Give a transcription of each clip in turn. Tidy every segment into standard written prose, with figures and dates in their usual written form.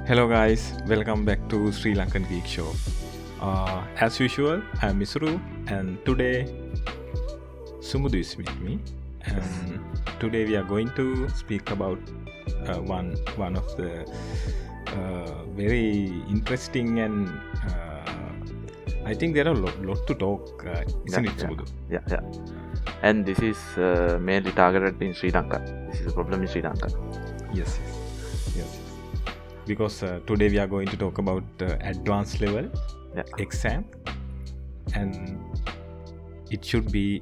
Hello guys, welcome back to Sri Lankan Geek Show. As usual, I'm Misru and today Sumudu is with me. And today we are going to speak about one of the very interesting and I think there are a lot to talk, isn't it, Sumudu? Yeah. And this is mainly targeted in Sri Lanka. This is a problem in Sri Lanka. Yes. Because today we are going to talk about advanced level exam, and it should be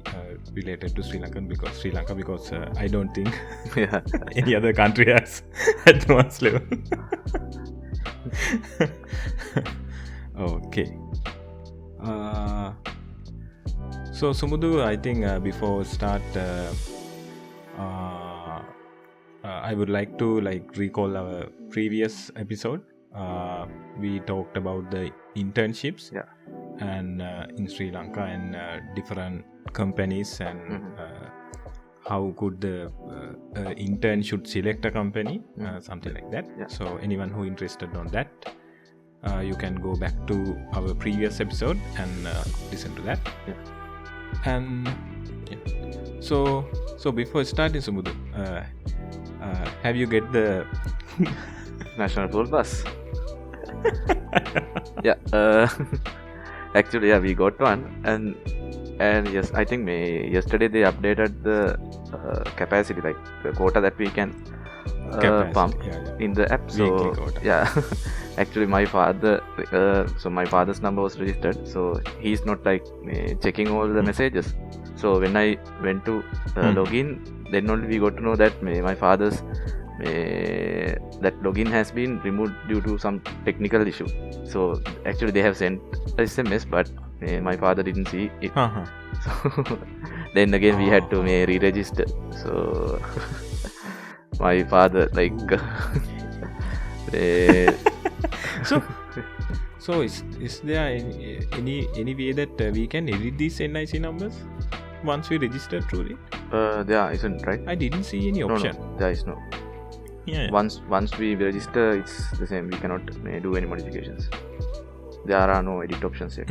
related to Sri Lanka because I don't think any other country has advanced level. Okay. So Sumudu, I think before start, I would like to recall our previous episode. We talked about the internships and in Sri Lanka and different companies and how could the intern should select a company, something like that. So anyone who interested on that, you can go back to our previous episode and listen to that. And so before starting, Sumudu, have you get the National Pool Bus? Actually, we got one, and yes, I think yesterday they updated the capacity, like the quota that we can pump in the app. So actually my father, my father's number was registered, so he's not checking all the messages. So when I went to login, then only we got to know that my father's that login has been removed due to some technical issue. So actually they have sent a SMS, but my father didn't see it. So then again we had to re-register. So my father So is there any way that we can edit these NIC numbers once we register truly? There isn't, right? I didn't see any option. No, there is no. Once we register, it's the same. We cannot do any modifications. There are no edit options yet.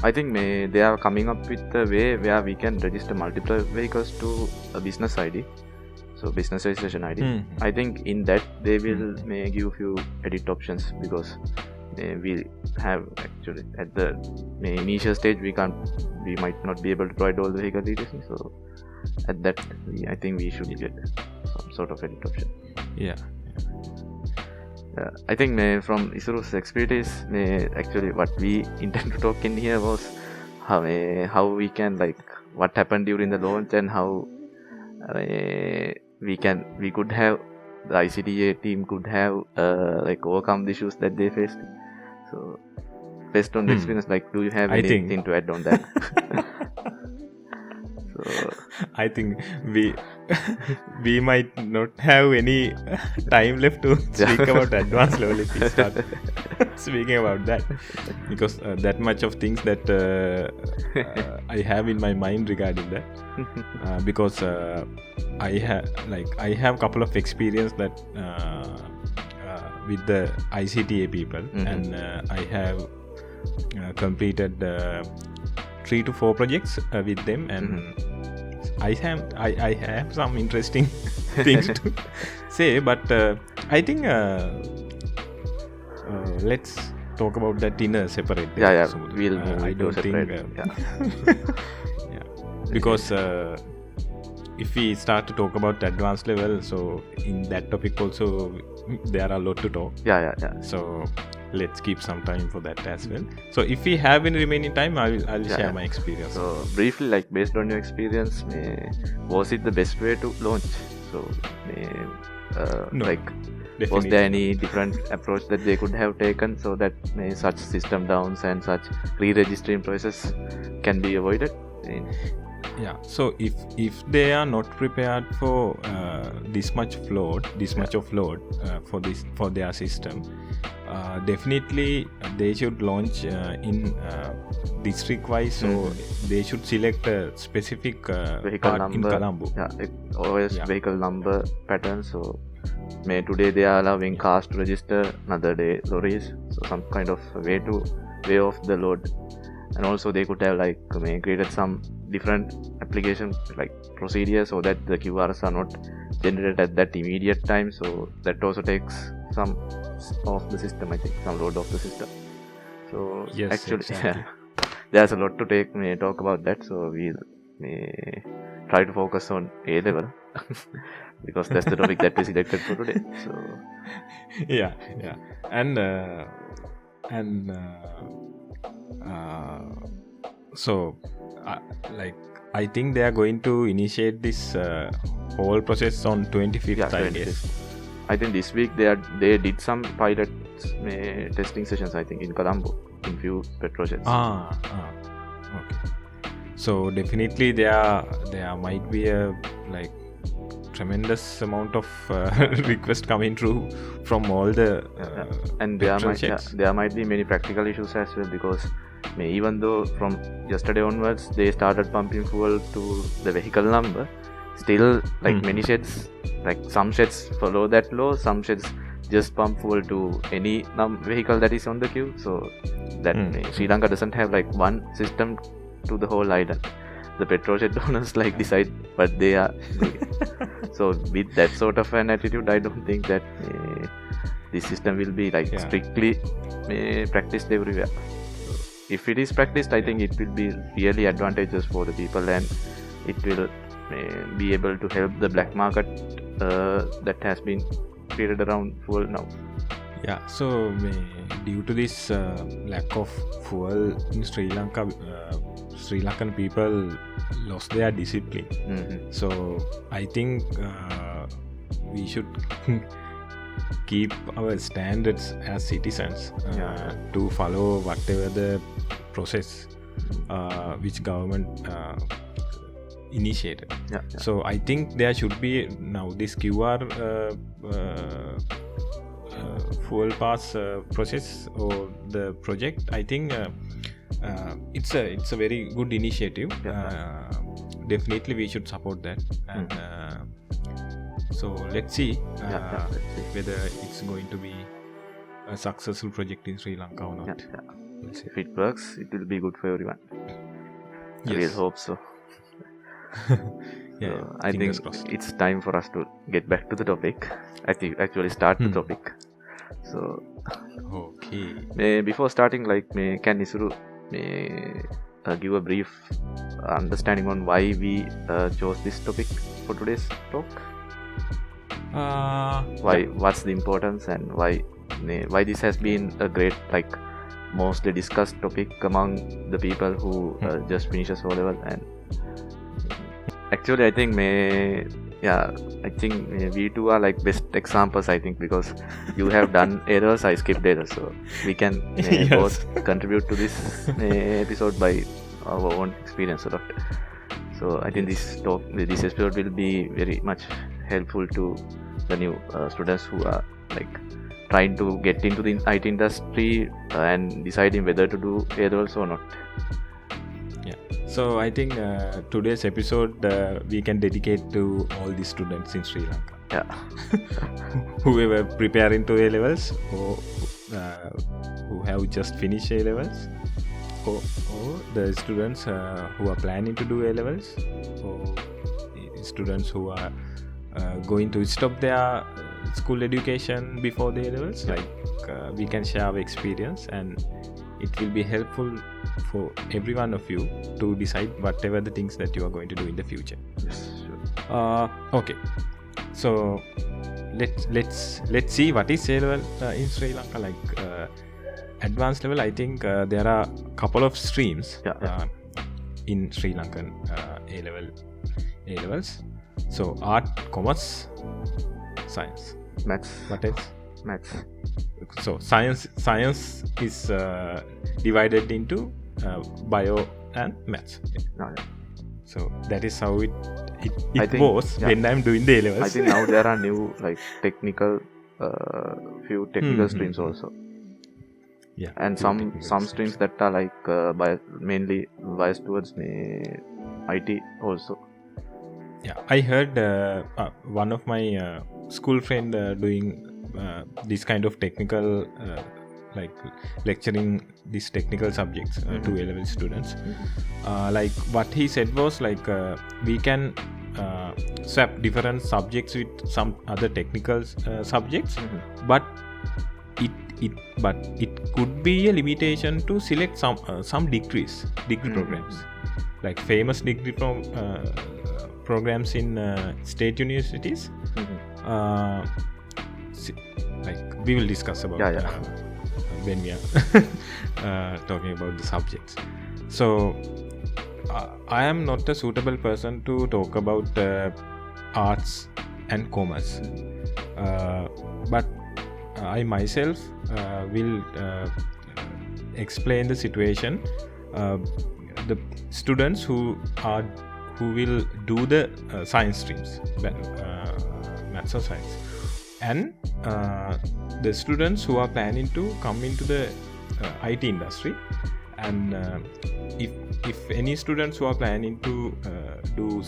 I think they are coming up with a way where we can register multiple vehicles to a business ID. So business registration ID. I think in that they will give few edit options, because we have actually at the initial stage we might not be able to provide all the vehicle details. So at that I think we should get some sort of edit option. I think from Isuru's expertise, actually what we intend to talk in here was how we can what happened during the launch and how we could have the ICTA team could have overcome the issues that they faced. So based on the experience, do you have anything to add on that? So I think we might not have any time left to speak about advanced level if we start speaking about that, because that much of things that I have in my mind regarding that, because I have couple of experience that with the ICTA people, and I have completed 3 to 4 projects with them, and I have some interesting things to say, but I think let's talk about that in a separate. We'll I don't separate. Because if we start to talk about advanced level, so in that topic also there are a lot to talk. So let's keep some time for that as well. So if we have any remaining time, I'll share my experience. So briefly, based on your experience, was it the best way to launch? So no, was there any different approach that they could have taken so that such system downs and such re-registering process can be avoided? So if they are not prepared for this much of load for their system, definitely they should launch in district wise, so they should select a specific vehicle part number in Colombo. OS vehicle number pattern, so today they are allowing cars to register, another day lorries, so some kind of way off the load. And also they could have like created some different application like procedures so that the QRs are not generated at that immediate time, so that also takes some of the system, I think, some load of the system. So yes, actually exactly. there's a lot to talk about that, so we'll try to focus on A level because that's the topic that we selected for today. So yeah, and so like I think they are going to initiate this whole process on 25th. I guess. I think this week they did some pilot testing sessions, I think, in Colombo in few petrojets. Okay. So definitely there might be a like tremendous amount of request coming through from all the and there might be many practical issues as well, because even though from yesterday onwards they started pumping fuel to the vehicle number, still like many sheds, like some sheds follow that law, some sheds just pump fuel to any vehicle that is on the queue. So that Sri Lanka doesn't have like one system to the whole island. The petrol shed owners like decide what they are doing. So with that sort of an attitude, I don't think that this system will be like strictly practiced everywhere. So if it is practiced, I think it will be really advantageous for the people, and it will be able to help the black market that has been created around fuel now. Yeah, so due to this lack of fuel in Sri Lanka, Sri Lankan people lost their discipline. So I think we should keep our standards as citizens to follow whatever the process which government initiated. So I think there should be now this QR fuel pass process or the project. I think it's a very good initiative. Definitely we should support that, and so let's see whether it's going to be a successful project in Sri Lanka or not. We'll see. If it works, it will be good for everyone. Yes. I hope so. So I think it's time for us to get back to the topic. Actually start the topic. So okay, before starting, can Isuru give a brief understanding on why we chose this topic for today's talk? What's the importance, and why this has been a great, mostly discussed topic among the people who just finishes O-level? And actually I think we two are best examples, I think, because you have done errors, I skipped errors, so we can both contribute to this episode by our own experience a lot. So I think this episode will be very much helpful to the new students who are trying to get into the IT industry and deciding whether to do A-levels or not. So I think today's episode we can dedicate to all the students in Sri Lanka. Whoever preparing to A-levels, or who have just finished A-levels, or the students who are planning to do A-levels, or students who are going to stop their school education before the A-levels. We can share our experience, and it will be helpful for every one of you to decide whatever the things that you are going to do in the future. Yes, sure. Okay, so let's see what is A-level in Sri Lanka. Advanced level, I think there are a couple of streams in Sri Lankan A-levels. So art, commerce, science, maths. What else? Maths. So science is divided into bio and maths. So that is how it was when I'm doing the A-levels. I think now there are new technical few technical streams also. And some streams that are mainly biased towards IT also. I heard one of my school friend doing this kind of technical like lecturing these technical subjects to A-level students. Like what he said was like we can swap different subjects with some other technical subjects, but it could be a limitation to select some degree programs, like famous degree programs in state universities. Like we will discuss about when we are talking about the subjects. So I am not a suitable person to talk about arts and commerce, but I myself will explain the situation. The students who will do the science streams, maths or science, and the students who are planning to come into the IT industry. And if any students who are planning to do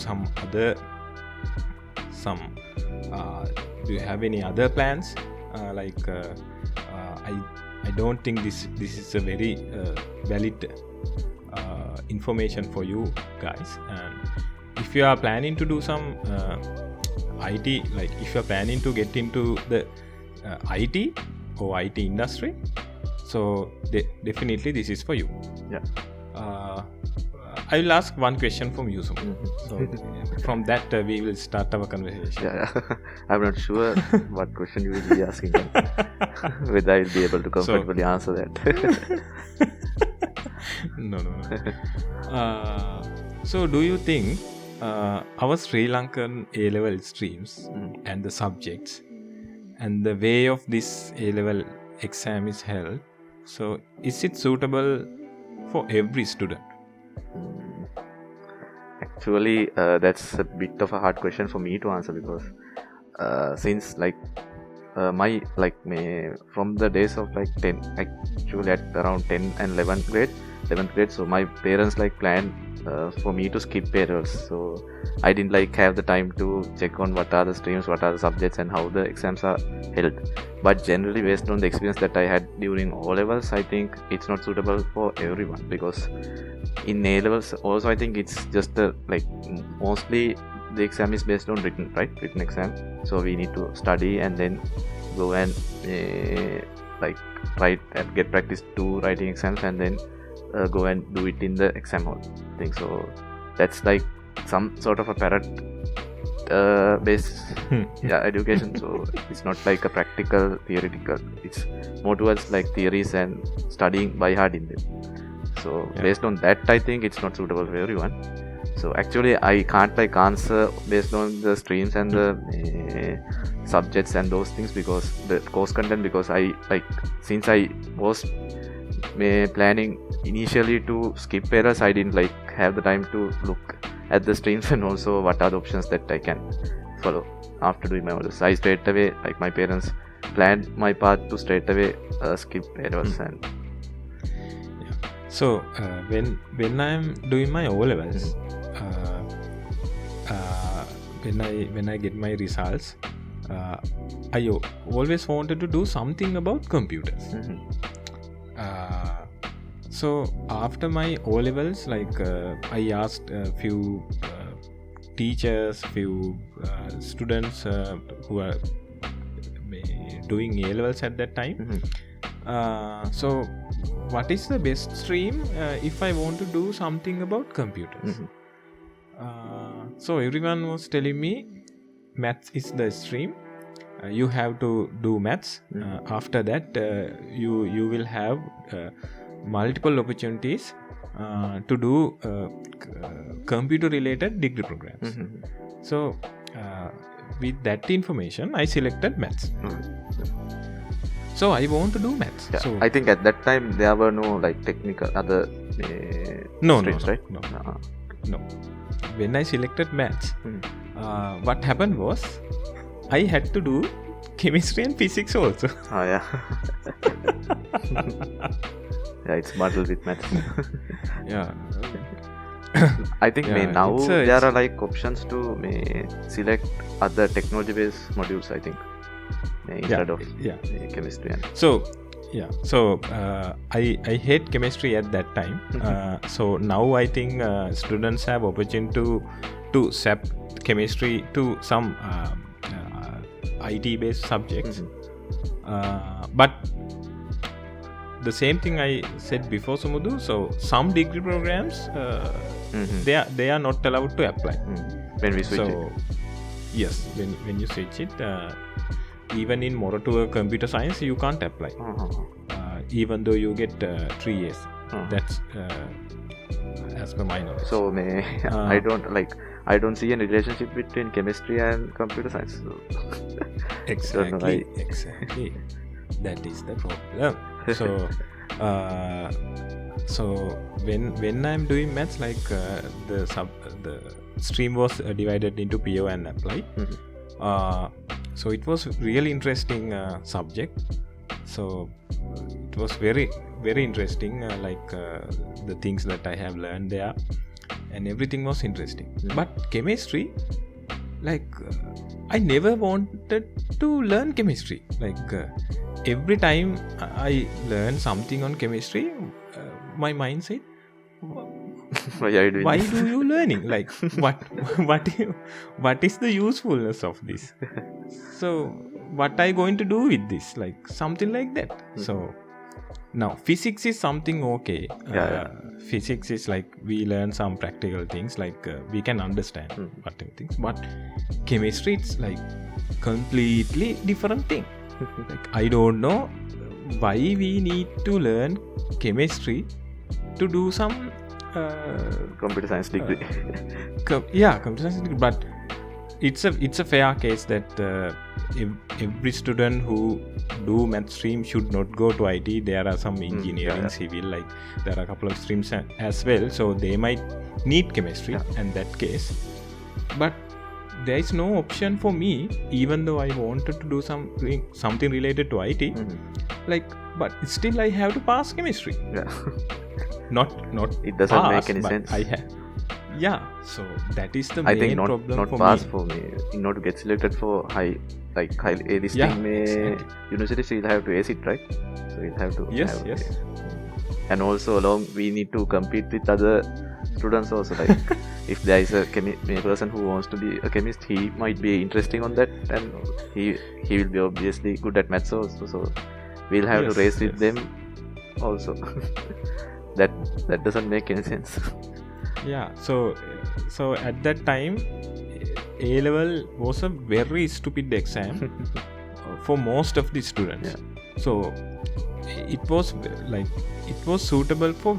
do you have any other plans? Like I don't think this is a very valid information for you guys. And if you are planning to do some IT, like if you are planning to get into the IT or IT industry, so definitely this is for you. I will ask one question from you, Sumit. So from that we will start our conversation. I'm not sure what question you will be asking, whether I will be able to comfortably answer that. No. So do you think our Sri Lankan A-level streams and the subjects and the way of this A-level exam is held, so is it suitable for every student? Actually, that's a bit of a hard question for me to answer, because since like my from the days of like 10, actually at around 10 and 11th grade, so my parents like planned for me to skip A-levels, so I didn't like have the time to check on what are the streams, what are the subjects, and how the exams are held. But generally, based on the experience that I had during O-levels, I think it's not suitable for everyone, because in A-levels also I think it's just like mostly the exam is based on written exam, so we need to study and then go and like write and get practice to writing exams, and then go and do it in the exam hall thing. So that's like some sort of a parrot based education. So it's not like a practical theoretical, it's more towards like theories and studying by heart in them. So based on that, I think it's not suitable for everyone. So actually I can't like answer based on the streams and the subjects and those things, because the course content, because I like, since I was planning initially to skip A-levels, I didn't like have the time to look at the streams and also what are the options that I can follow after doing my O-levels. I straight away, like my parents planned my path to straight away skip A-levels. And so when I'm doing my O-levels, when I get my results, I always wanted to do something about computers. So after my O-levels, like I asked a few teachers, few students who are doing A-levels at that time. So what is the best stream if I want to do something about computers? So everyone was telling me maths is the stream. You have to do maths. After that you will have multiple opportunities to do computer related degree programs. So with that information I selected maths. So I want to do maths. So I think at that time there were no like technical other streams, right? No. When I selected maths, what happened was I had to do chemistry and physics also. It's muddled with maths. I think now there are like options to select other technology based modules, I think, instead of chemistry. So I hate chemistry at that time. So now I think students have opportunity to swap chemistry to some IT based subjects. But the same thing I said before, Sumudu. So some degree programs they are not allowed to apply when we switch it. Yes, when you switch it, even in Moratuwa computer science you can't apply, even though you get 3 years. That's as per my knowledge. So I don't see any relationship between chemistry and computer science. So. Exactly. That is the problem. So when I'm doing maths, like the stream was divided into PO and apply. So it was really interesting subject. So it was very very interesting, the things that I have learned there, and everything was interesting. But chemistry, I never wanted to learn chemistry. Every time I learn something on chemistry, my mind said, why do you learning? What is the usefulness of this? So what are you going to do with this? Something like that. So now physics is something okay. Physics is we learn some practical things, we can understand whatever things. But chemistry, it's completely different thing. I don't know why we need to learn chemistry to do some computer science degree. Computer science degree. But it's a fair case that every student who do math stream should not go to IT. There are some engineering, civil, there are a couple of streams as well, so they might need chemistry in that case. But there is no option for me, even though I wanted to do something related to IT. But still I have to pass chemistry. Not it doesn't pass, make any sense. I have. So that is the main problem. Not pass for me. In order to get selected for high this thing, university you'll have to ace it, right? So you'll have to. Yes. And also along we need to compete with other students also. If there is a person who wants to be a chemist, he might be interesting on that, and he will be obviously good at maths also. So we'll have to race with them also. that doesn't make any sense. So at that time, A-level was a very stupid exam for most of the students. So it was suitable for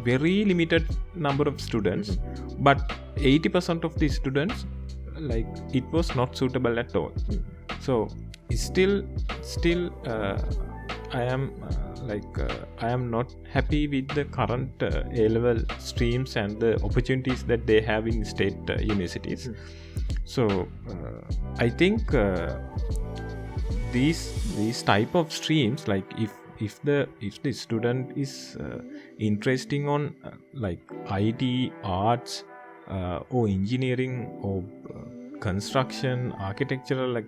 very limited number of students, but 80% of the students, it was not suitable at all. So still I am not happy with the current A-level streams and the opportunities that they have in state universities. So I think these type of streams, if the student is interesting on IT, arts, or engineering, or construction, architectural,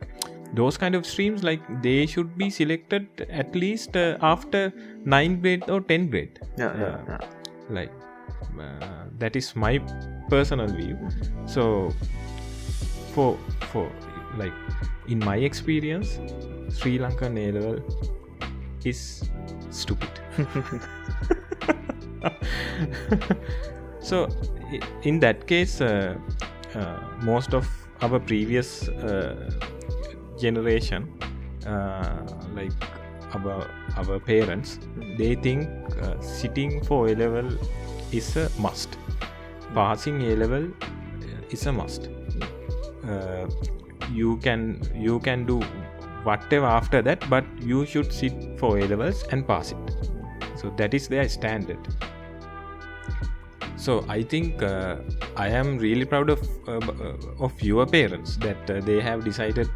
those kind of streams, they should be selected at least after 9th grade or 10th grade. That is my personal view. So for in my experience, Sri Lankan A-level is stupid. So in that case, most of our previous generation, our parents, they think sitting for A-level is a must. Passing A-level is a must. You can do whatever after that, but you should sit for A-levels and pass it. So that is their standard. So I think I am really proud of your parents that they have decided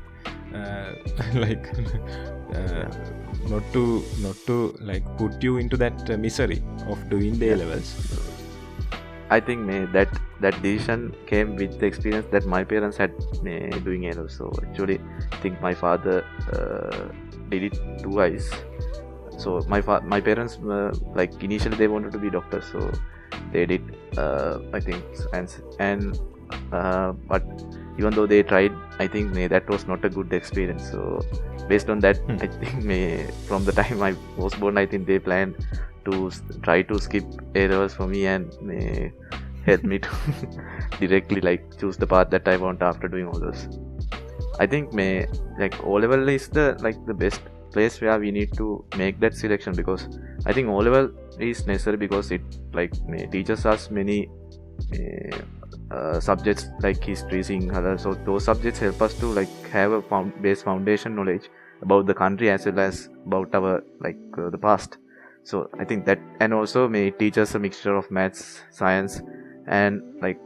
not to put you into that misery of doing the A-levels. I think that decision came with the experience that my parents had doing A levels. So actually, I think my father did it twice. So my parents like initially they wanted to be doctors, so they did I think science, and but even though they tried, I think that was not a good experience. So based on that, I think from the time I was born, I think they planned to try to skip A levels for me and help me to directly like choose the path that I want after doing all those. I think like O level is the best place where we need to make that selection, because I think O level is necessary because it like teaches us many subjects like history, Sinhala. So those subjects help us to like have a base foundation knowledge about the country as well as about our the past. So I think that, and also may teach us a mixture of maths, science, and like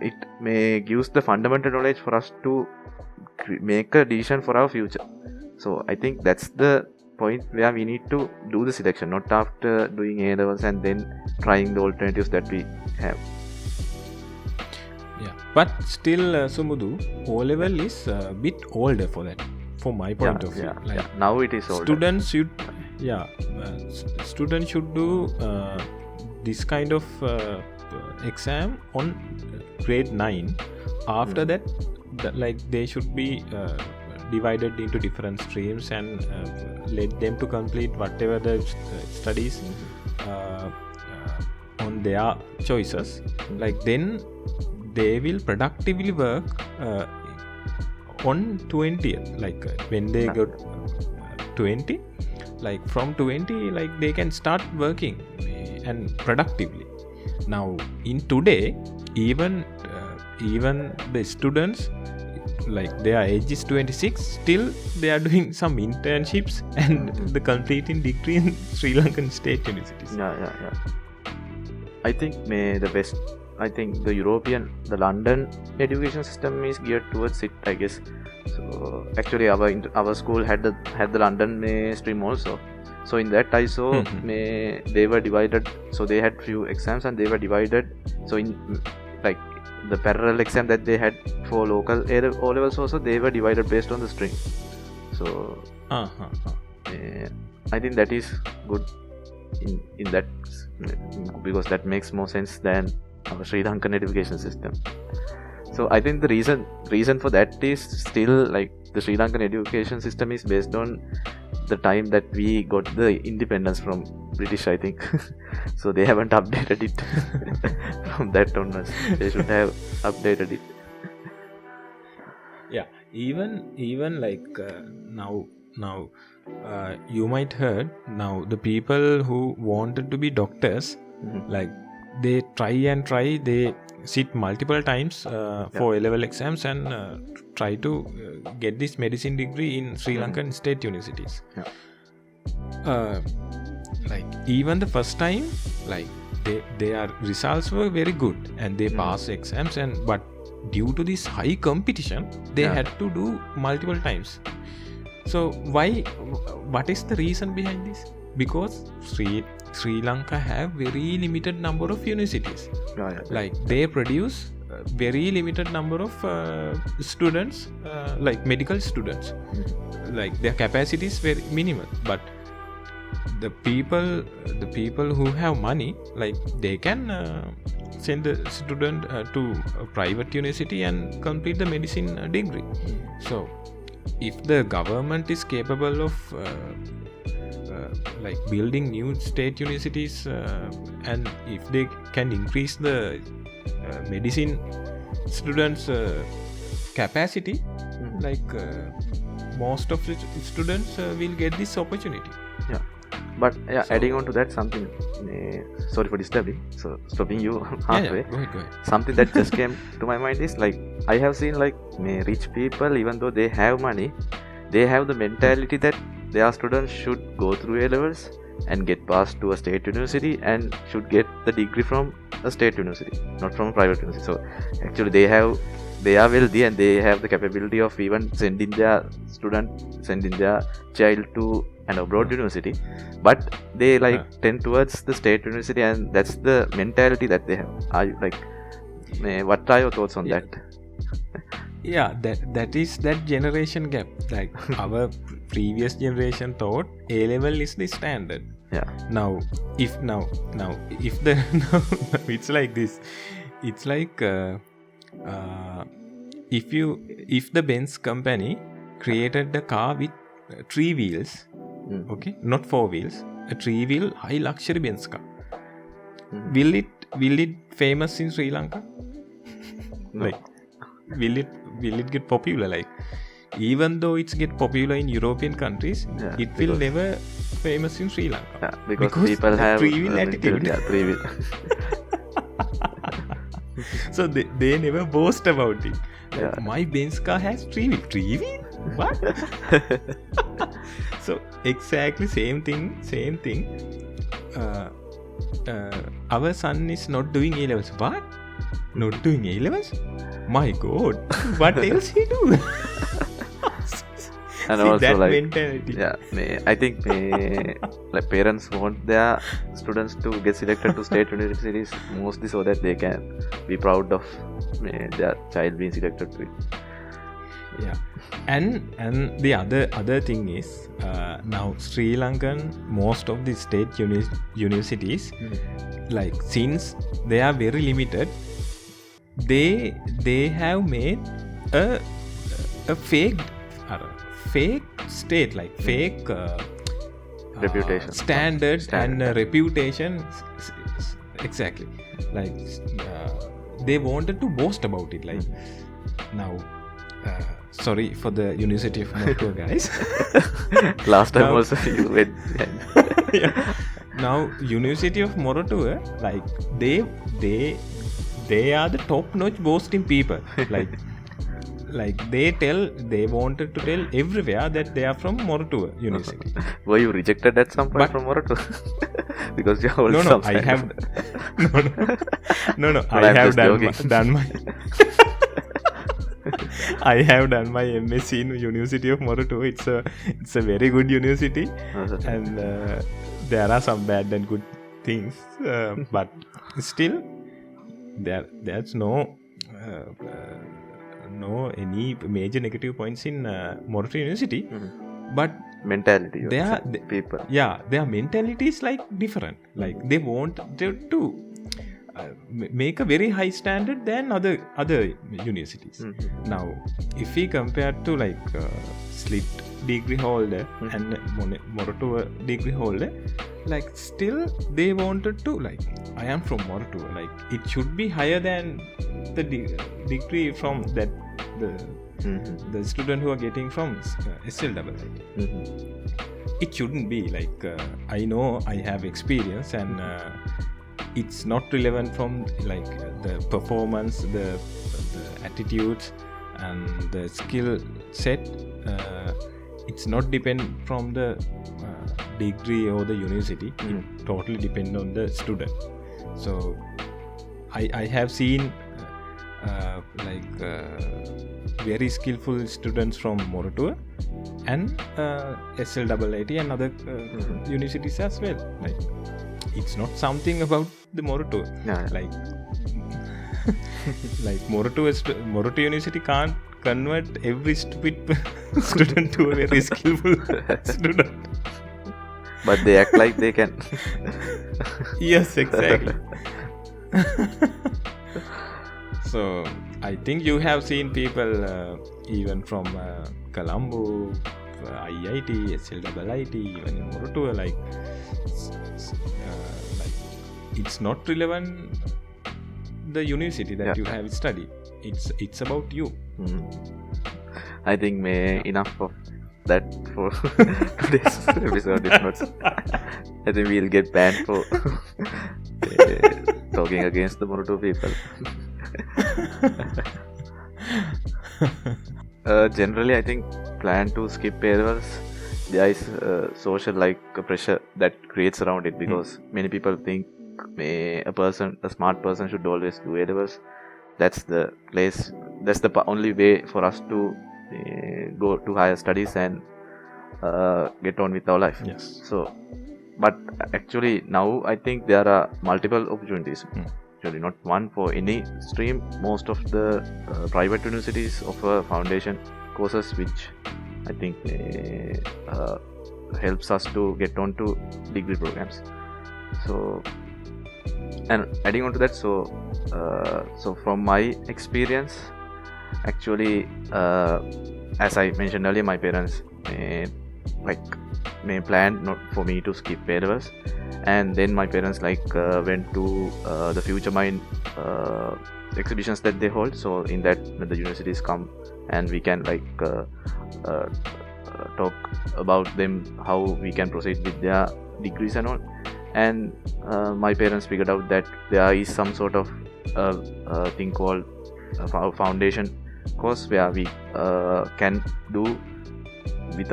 it may gives the fundamental knowledge for us to make a decision for our future. So I think that's the point where we need to do the selection, not after doing A levels and then trying the alternatives that we have. Yeah, but still Sumudu, O level is a bit older for that, from my point of view. Now it is older. Students should do this kind of exam on grade 9. After that, they should be divided into different streams and let them to complete whatever the studies on their choices. Like then they will productively work on 20th. Like when they got 20, like from 20, like they can start working and productively. Now in today, even the students, like their age is 26, still they are doing some internships and the completing degree in Sri Lankan state universities. I think the European, the London education system is geared towards it, I guess. So actually our school had the London stream also. So in that I saw they were divided. So they had few exams and they were divided. So in like the parallel exam that they had for local O levels also, they were divided based on the stream. So I think that is good in that, because that makes more sense than our Sri Lankan education system. So I think the reason for that is still like the Sri Lankan education system is based on the time that we got the independence from British, I think. So they haven't updated it from that onwards. They should have updated it. Yeah, even like now you might heard now the people who wanted to be doctors, like they try, they sit multiple times for A-level exams and try to get this medicine degree in Sri Lankan state universities. Like even the first time, like their results were very good and they passed exams, but due to this high competition, they had to do multiple times. So what is the reason behind this? Because Sri Lanka have very limited number of universities. Like they produce very limited number of students, like medical students. Like their capacity is very minimal. But the people who have money, like they can send the student to a private university and complete the medicine degree. So if the government is capable of like building new state universities and if they can increase the medicine students capacity, like most of the students will get this opportunity. But adding on to that, something sorry for disturbing, so stopping you halfway. Go ahead. Something that just came to my mind is like I have seen like rich people, even though they have money, they have the mentality that their students should go through A-levels and get passed to a state university and should get the degree from a state university, not from a private university. So actually they are wealthy and they have the capability of even sending their child to and abroad university, but they tend towards the state university, and that's the mentality that they have. Are you what are your thoughts on that? Yeah, that is that generation gap. Like our previous generation thought A level is the standard. Yeah. Now if the now it's like this. It's like if the Benz company created a car with 3 wheels, okay, not 4 wheels, a 3-wheel high luxury Benz car, will it famous in Sri Lanka? No. Like will it get popular? Like even though it's get popular in European countries, it will never famous in Sri Lanka. Yeah, because people have 3-wheel attitude. Yeah, 3-wheel. So they never boast about it. Like, my Benz car has 3-wheel. 3-wheel? What? So exactly same thing. Our son is not doing A-levels. What? Not doing A-levels? My God, what else he do? And also that like mentality. Yeah, I think like parents want their students to get selected to state universities mostly so that they can be proud of their child being selected to it. Yeah, and the other thing is now Sri Lankan, most of the state universities, like since they are very limited, they have made a fake state, like fake reputation, standard and reputation. Exactly, like they wanted to boast about it. Like now, sorry for the University of Moratuwa guys. Last time also you went. Yeah. Now University of Moratuwa, like they are the top-notch boasting people. Like they wanted to tell everywhere that they are from Moratuwa University. Were you rejected at some point from Moratuwa? Because you are no, I have no, I have done my I have done my MSc in University of Moratuwa. It's a very good university, and there are some bad and good things, but still there's no any major negative points in Moratuwa University. But mentality people, their mentality is like different. Like they want to make a very high standard than other universities. Now if we compare to like slit degree holder and Moratuwa degree holder, like still they wanted to, like, I am from Moratuwa, like it should be higher than the degree from that the student who are getting from SLIIT. It shouldn't be like I know I have experience, and it's not relevant from like the performance, the attitudes and the skill set. It's not depend from the degree or the university. It totally depend on the student. So I have seen very skillful students from Moratuwa and SLIIT and other universities as well. Like it's not something about the Moratuwa. Like like Moratuwa University can't convert every stupid student to a very skillful student. But they act like they can. Yes, exactly. So I think you have seen people even from Colombo, IIT, SLIIT, even in Moratuwa, like it's not relevant the university that you have studied. It's about you. I think enough of that for today's episode. If not, I think we'll get banned for talking against the Moratuwa people. Generally, I think plan to skip A-levels. There is social pressure that creates around it, because many people think a smart person should always do A-levels. That's the place. That's the only way for us to go to higher studies and get on with our life. Yes. So, but actually now I think there are multiple opportunities. Actually, not one for any stream. Most of the private universities offer foundation courses, which I think helps us to get on to degree programs. So, and adding on to that, so from my experience, actually, as I mentioned earlier, my parents may plan not for me to skip A-levels, and then my parents went to the Future Mind exhibitions that they hold. So in that, when the universities come and we can talk about them, how we can proceed with their degrees and all. And my parents figured out that there is some sort of thing called foundation course where we can do with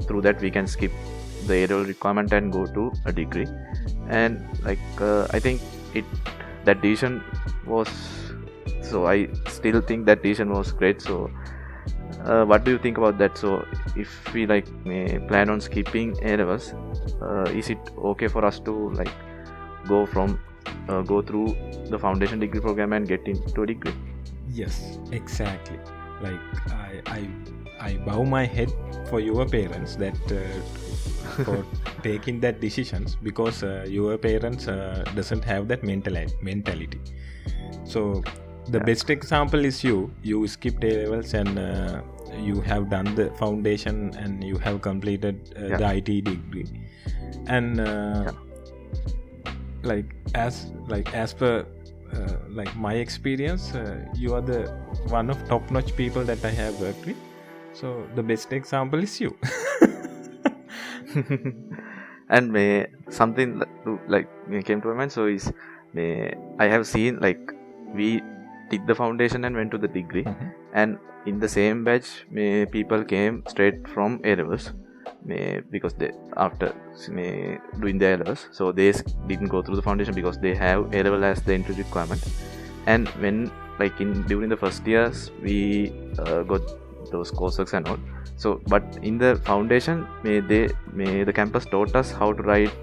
through that we can skip the A-level requirement and go to a degree. And I think that decision was, so I still think that decision was great. So what do you think about that? So if we may plan on skipping A-levels, is it okay for us to go through the foundation degree program and get into a degree? Yes, exactly. I bow my head for your parents that for taking that decisions, because your parents doesn't have that mentality. So the best example is you skipped A-levels and you have done the foundation and you have completed the IT degree, and as per my experience, you are the one of top-notch people that I have worked with. So the best example is you. And something came to my mind. So I have seen we did the foundation and went to the degree, and in the same batch people came straight from A-levels because they after doing the A-levels, so they didn't go through the foundation because they have A-level as the entry requirement. And when during the first years we got those courses and all. So but in the foundation the campus taught us how to write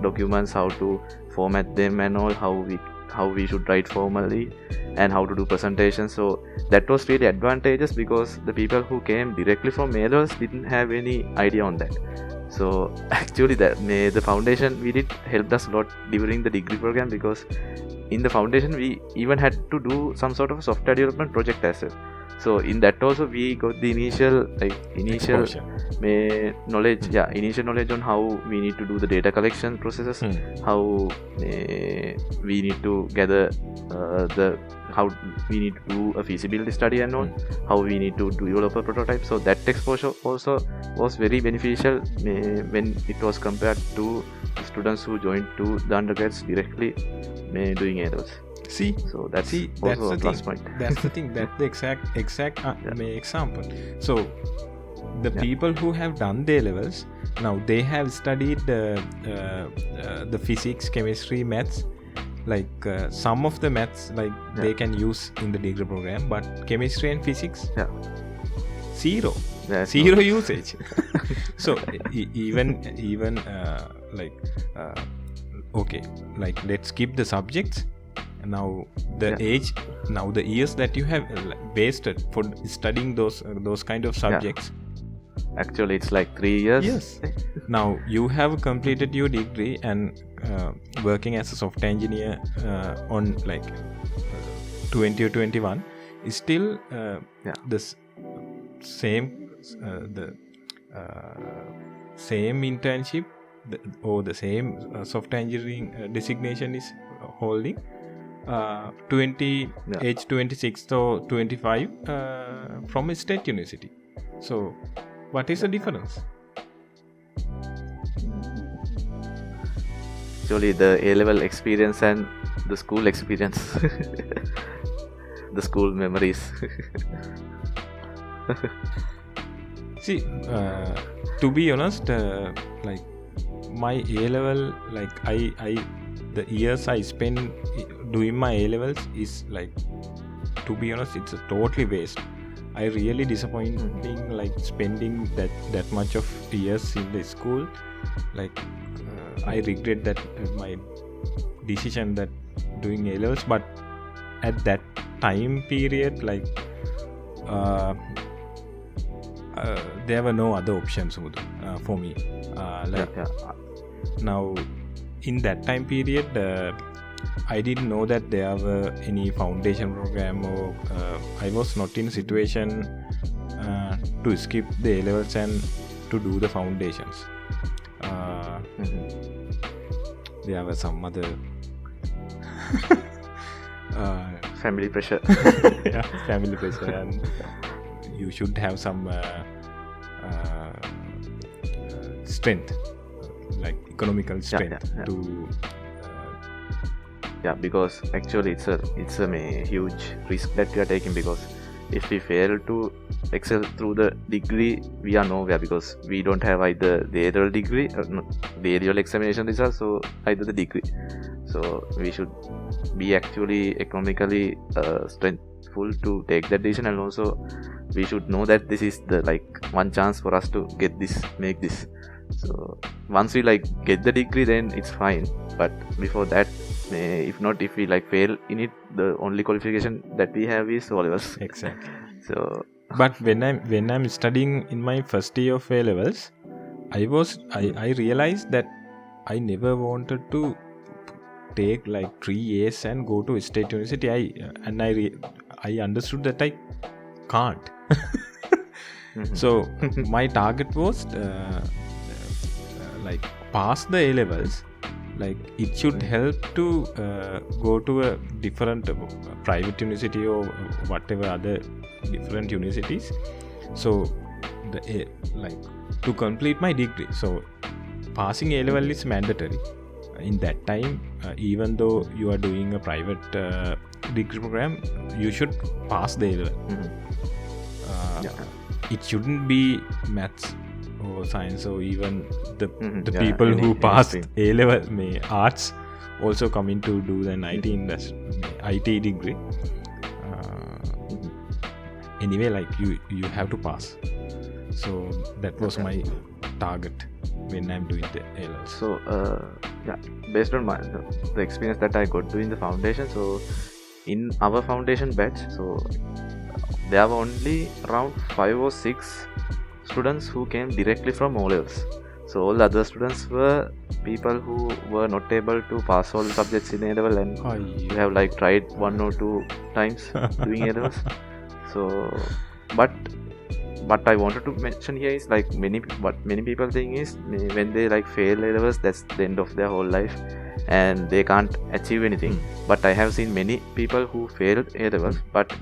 documents, how to format them and all, how we should write formally, and how to do presentations. So that was really advantageous because the people who came directly from A-levels didn't have any idea on that. So actually the foundation we did helped us a lot during the degree program, because in the foundation we even had to do some sort of software development project as well. So in that also we got the initial knowledge on how we need to do the data collection processes, how we need to gather how we need to do a feasibility study and all, how we need to develop a prototype. So that exposure also was very beneficial when it was compared to students who joined to the undergrads directly doing A-levels. So that's the plus point. That's the thing. That's the exact example. So the people who have done the A-levels, now they have studied the physics, chemistry, maths. Some of the maths they can use in the degree program, but chemistry and physics zero usage. So even okay, let's skip the subjects. Now the years that you have wasted for studying those kind of subjects. Actually it's 3 years. Yes. Now you have completed your degree and working as a software engineer on 20 or 21 is still the same same internship or the same software engineering designation is holding age 26 or 25 from a state university. So what is the difference? Actually the A-level experience and the school experience. The school memories. See, to be honest, my A-level, the years I spent doing my A-levels is to be honest, it's a totally waste. I really disappointing like spending that much of years in the school. Like I regret that my decision that doing A-levels, but at that time period, like there were no other options for me. Now in that time period, I didn't know that there were any foundation program, or I was not in a situation to skip the A-levels and to do the foundations. There were some other family pressure. Yeah, family pressure, and you should have some strength, like economical strength to. Because actually it's a huge risk that we are taking, because if we fail to excel through the degree, we are nowhere, because we don't have either the A-level degree, the A-level examination results, or either the degree. So we should be actually economically strengthful to take that decision, and also we should know that this is the one chance for us to make this. So once we get the degree, then it's fine, but before that, if we fail in it, the only qualification that we have is O-levels. Exactly. So but when I'm studying in my first year of A-levels, I realized that I never wanted to take 3 years and go to state university. I understood that I can't. So my target was pass the A-levels. It should help to go to a different private university or whatever other different universities. So to complete my degree. So passing A-level is mandatory in that time. Even though you are doing a private degree program, you should pass the A-level. It shouldn't be maths or science, or even the people who passed A-level arts also coming to do the IT degree. Anyway, you have to pass. So that was my target when I'm doing the A-levels. So based on the experience that I got doing the foundation, so in our foundation batch, so there were only around 5 or 6 students who came directly from O-levels. So all the other students were people who were not able to pass all the subjects in A-level, and we have tried 1 or 2 times doing A-levels. So but I wanted to mention here is what many people think is, when they fail A-levels, that's the end of their whole life and they can't achieve anything. But I have seen many people who failed A-levels, but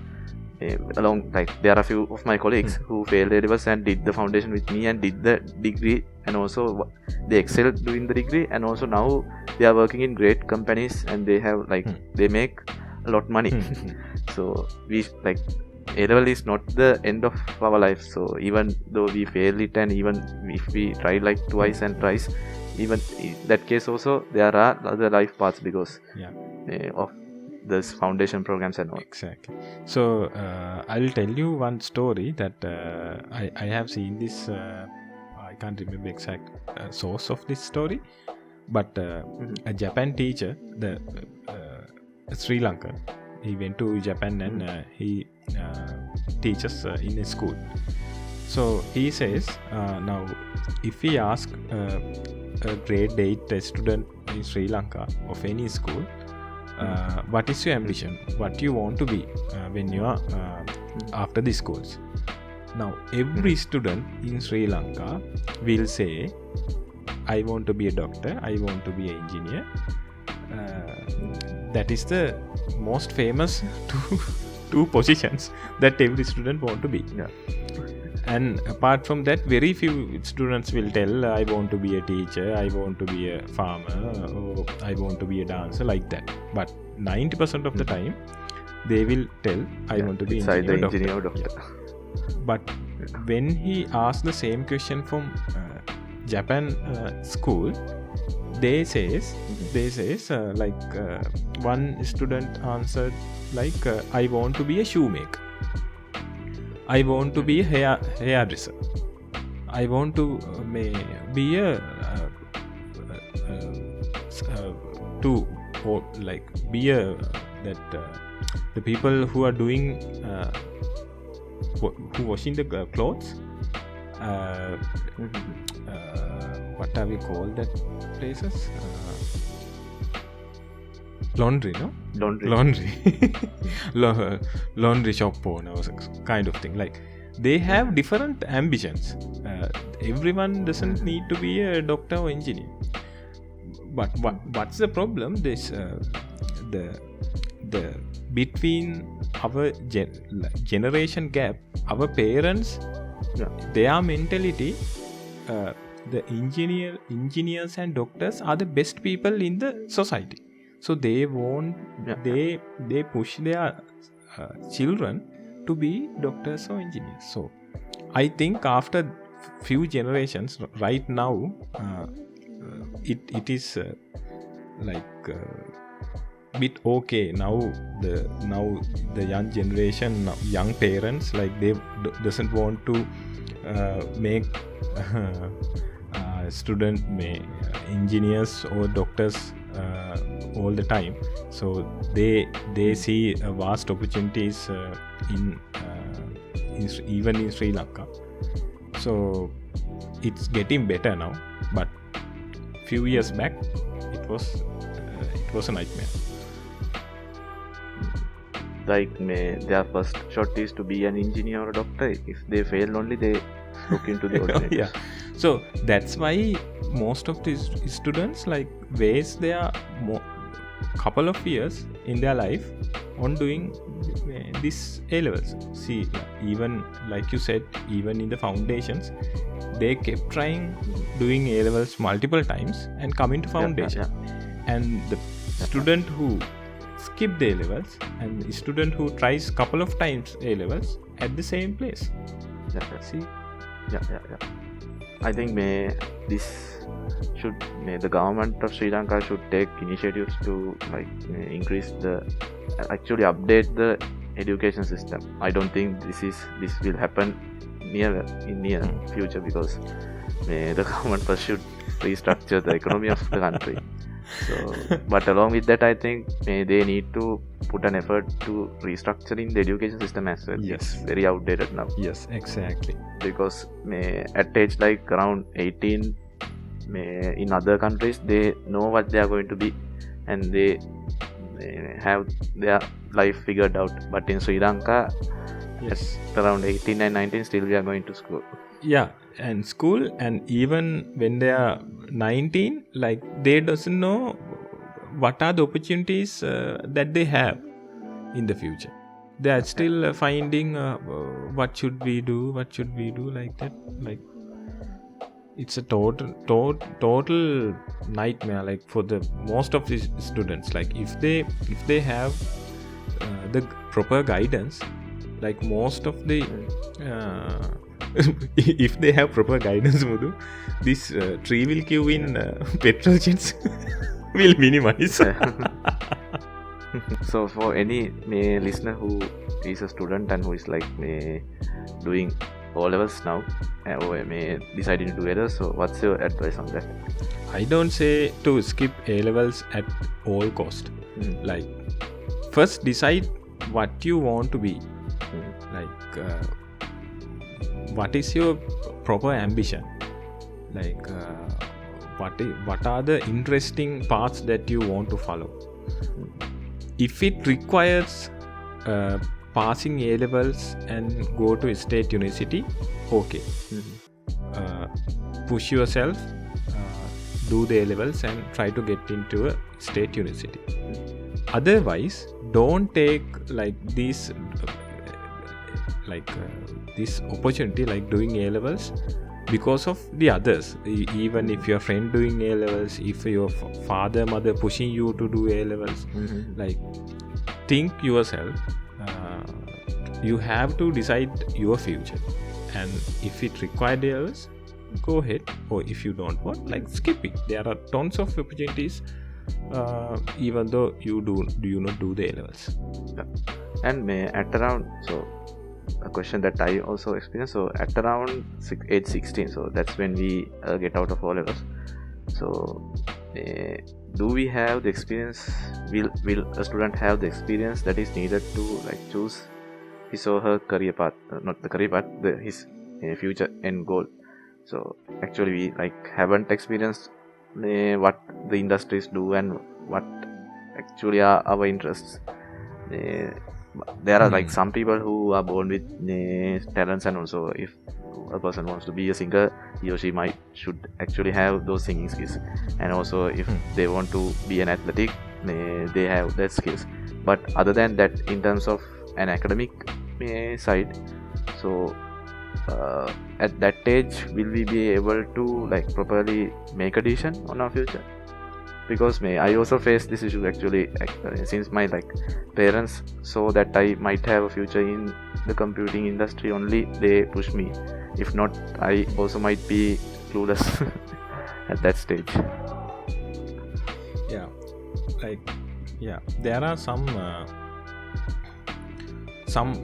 there are a few of my colleagues who failed A-levels and did the foundation with me and did the degree, and also they excelled doing the degree, and also now they are working in great companies and they have they make a lot money. So we A-level is not the end of our life. So even though we fail it, and even if we try twice and thrice, even in that case also there are other life paths because of this foundation programs and all. Exactly. So I'll tell you one story that I have seen this. I can't remember exact source of this story, but a Japan teacher, the Sri Lanka, he went to Japan and he teaches in a school. So he says, now if we ask a grade 8 student in Sri Lanka of any school, what is your ambition? What you want to be when you are after the schools? Now every student in Sri Lanka will say, I want to be a doctor, I want to be an engineer. That is the most famous two positions that every student want to be. And apart from that, very few students will tell, I want to be a teacher, I want to be a farmer, or I want to be a dancer, like that. But 90% of the time, they will tell, I want to be engineer or doctor. But when he asked the same question from Japan school, they says one student answered I want to be a shoemaker. I want to be a hairdresser. I want to be a the people who are doing who washing the clothes. What are we called that places? Laundry, no? Laundry. Laundry shop owner, kind of thing. Like, they have different ambitions. Everyone doesn't need to be a doctor or engineer. But what's the problem? This the between our generation gap, our parents, their mentality. The engineers and doctors are the best people in the society. So they want they push their children to be doctors or engineers. So I think after few generations, right now, it is bit okay now. The young generation, young parents, like they doesn't want to make student engineers or doctors all the time. So they see vast opportunities even in Sri Lanka. So it's getting better now, but few years back it was a nightmare. Like their first shot is to be an engineer or a doctor. If they fail, only they look into the alternatives. Yeah. So that's why most of these students like waste their couple of years in their life on doing this A-levels. See, even like you said, even in the foundations, they kept trying doing A-levels multiple times and coming to foundation. And the student who skip the A-levels and the student who tries couple of times A-levels at the same place. See? Yeah. I think the government of Sri Lanka should take initiatives to increase actually update the education system. I don't think this will happen in near future, because the government first should restructure the economy of the country. So, but along with that, I think they need to put an effort to restructuring the education system as well. Yes. It's very outdated now. Yes, exactly. Because at age like around 18, in other countries they know what they are going to be and they have their life figured out. But in Sri Lanka, yes, at around 18 and 19, still we are going to school. Yeah, and school, and even when they are 19, like they doesn't know what are the opportunities that they have in the future. They are still finding what should we do like that. Like, it's a total nightmare, like for the most of these students. Like if they have the proper guidance, like most of the if they have proper guidance, Mudhu, this tree will queue in petrol jets will minimize. So for any listener who is a student and who is doing O-levels now, or deciding to do A-levels, so what's your advice on that? I don't say to skip A-levels at all cost. Like, first decide what you want to be. Like, what is your proper ambition? Like, what are the interesting paths that you want to follow? If it requires passing A-levels and go to a state university, okay. Push yourself, do the A-levels and try to get into a state university. Otherwise, don't take this opportunity, like doing A-levels because of the others. Even if your friend doing A-levels, if your father, mother pushing you to do A-levels, like, think yourself. You have to decide your future, and if it requires A-levels, go ahead, or if you don't want, like, skip it. There are tons of opportunities even though you do not do the A-levels. And at around, so a question that I also experienced. So at around age 16, so that's when we get out of all levels. So do we have the experience? Will a student have the experience that is needed to like choose his or her career path? Not the career path, his future end goal. So actually we like haven't experienced what the industries do and what actually are our interests. There are like some people who are born with talents, and also if a person wants to be a singer, he or she should actually have those singing skills, and also if they want to be an athletic, they have that skills. But other than that, in terms of an academic side, so at that age, will we be able to like properly make a decision on our future? Because I also faced this issue actually, since my like parents saw that I might have a future in the computing industry only, they push me. If not, I also might be clueless at that stage. There are some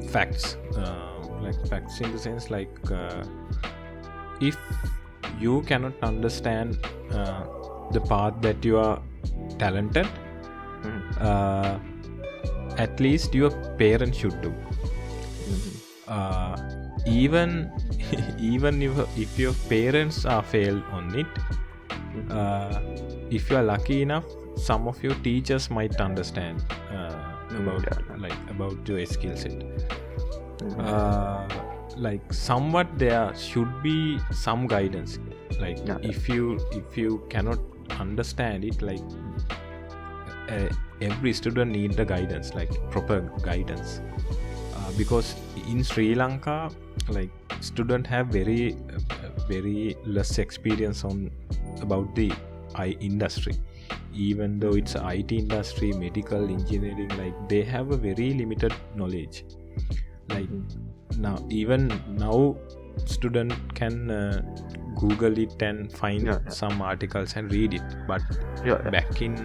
facts, like facts in the sense like if you cannot understand the path that you are talented, at least your parents should do. Even if your parents are failed on it, if you are lucky enough, some of your teachers might understand about your skill set. Like somewhat there should be some guidance. Like if you cannot understand it, like every student need the guidance, like proper guidance, because in Sri Lanka, like student have very less experience about the industry. Even though it's IT industry, medical, engineering, like they have a very limited knowledge. Like now student can Google it and find some articles and read it, but back in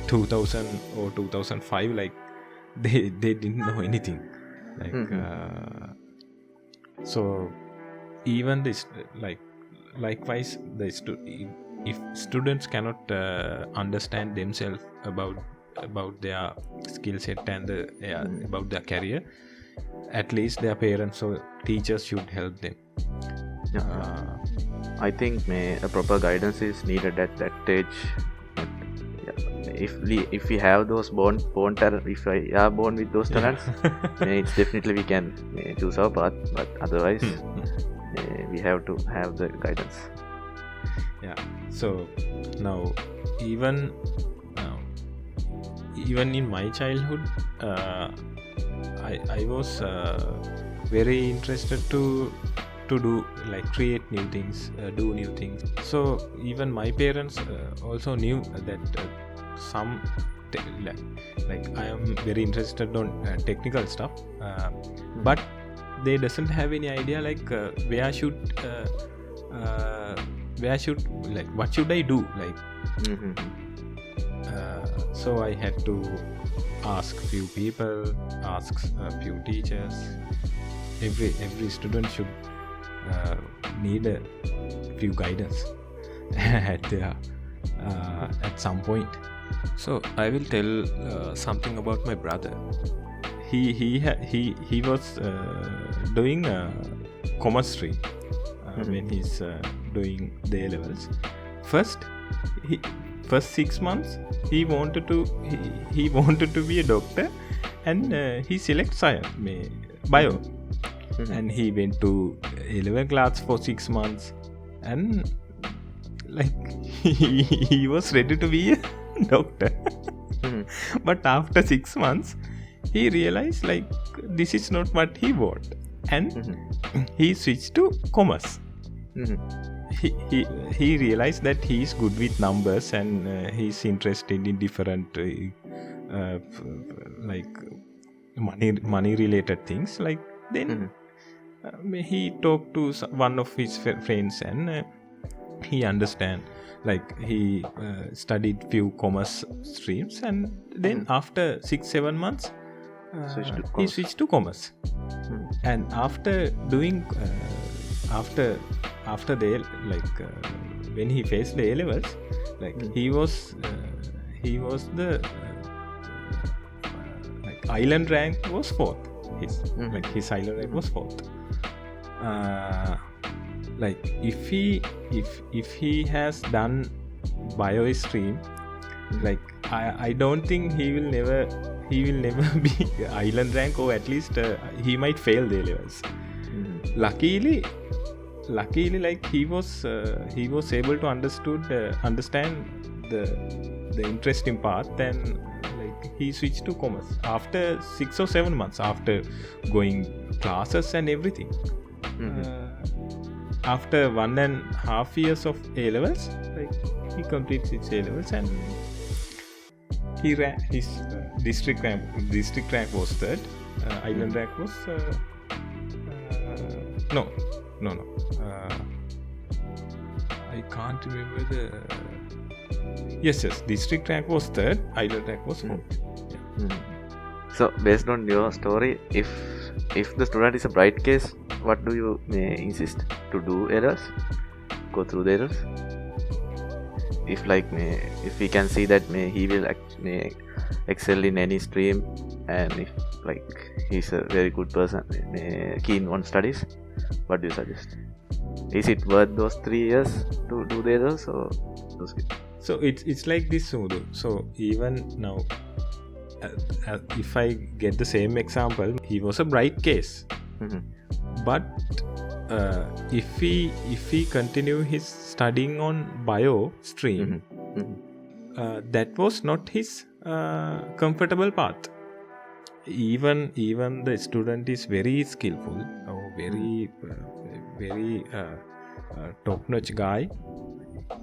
2000 or 2005, like they didn't know anything, like so even this likewise if students cannot understand themselves about their skill set and about their career, at least their parents or teachers should help them. I think a proper guidance is needed at that stage. If we have those born talent, if I are born with those talents, it's definitely we can choose our path. But otherwise, we have to have the guidance. So now even in my childhood, I was very interested to do, like create new things, do new things. So even my parents also knew that some like I am very interested on technical stuff, but they doesn't have any idea like where should like what should I do, like so I had to ask few people, ask a few teachers. Every student should need a few guidance at some point. So I will tell something about my brother. He was doing commerce stream when he's doing the A-levels. First 6 months he wanted to be a doctor, and he select science, bio, and he went to A-level class for 6 months, and like he was ready to be a doctor. But after 6 months he realized like this is not what he want, and he switched to commerce. He realized that he is good with numbers, and he's interested in different like money related things. Like then he talked to one of his friends, and he understand, like he studied few commerce streams, and then after 6-7 months he switched to commerce. and after doing after the when he faced the A-levels, like he was the like island rank was 4th. His island rank was 4th. Like if he has done bio stream, like I don't think he will never be island rank, or at least he might fail the A-levels. Luckily like he was able to understand the interesting path, and like he switched to commerce after 6 or 7 months after going classes and everything. After 1.5 years of A-levels, like he completes his A-levels, and he ran his district rank was 3rd. Island rank was no. I can't remember the. Yes. District rank was 3rd. Island rank was 4th. Yeah. So based on your story, if the student is a bright case, what do you insist to do errors? Go through the errors. If we can see that he will excel in any stream, and if like he's a very good person, keen on studies, what do you suggest? Is it worth those 3 years to do the errors, or those? So it's like this, Sudu. So even now, if I get the same example, he was a bright case. But if he continue his studying on bio stream, that was not his comfortable path. Even the student is very skillful or very top-notch guy,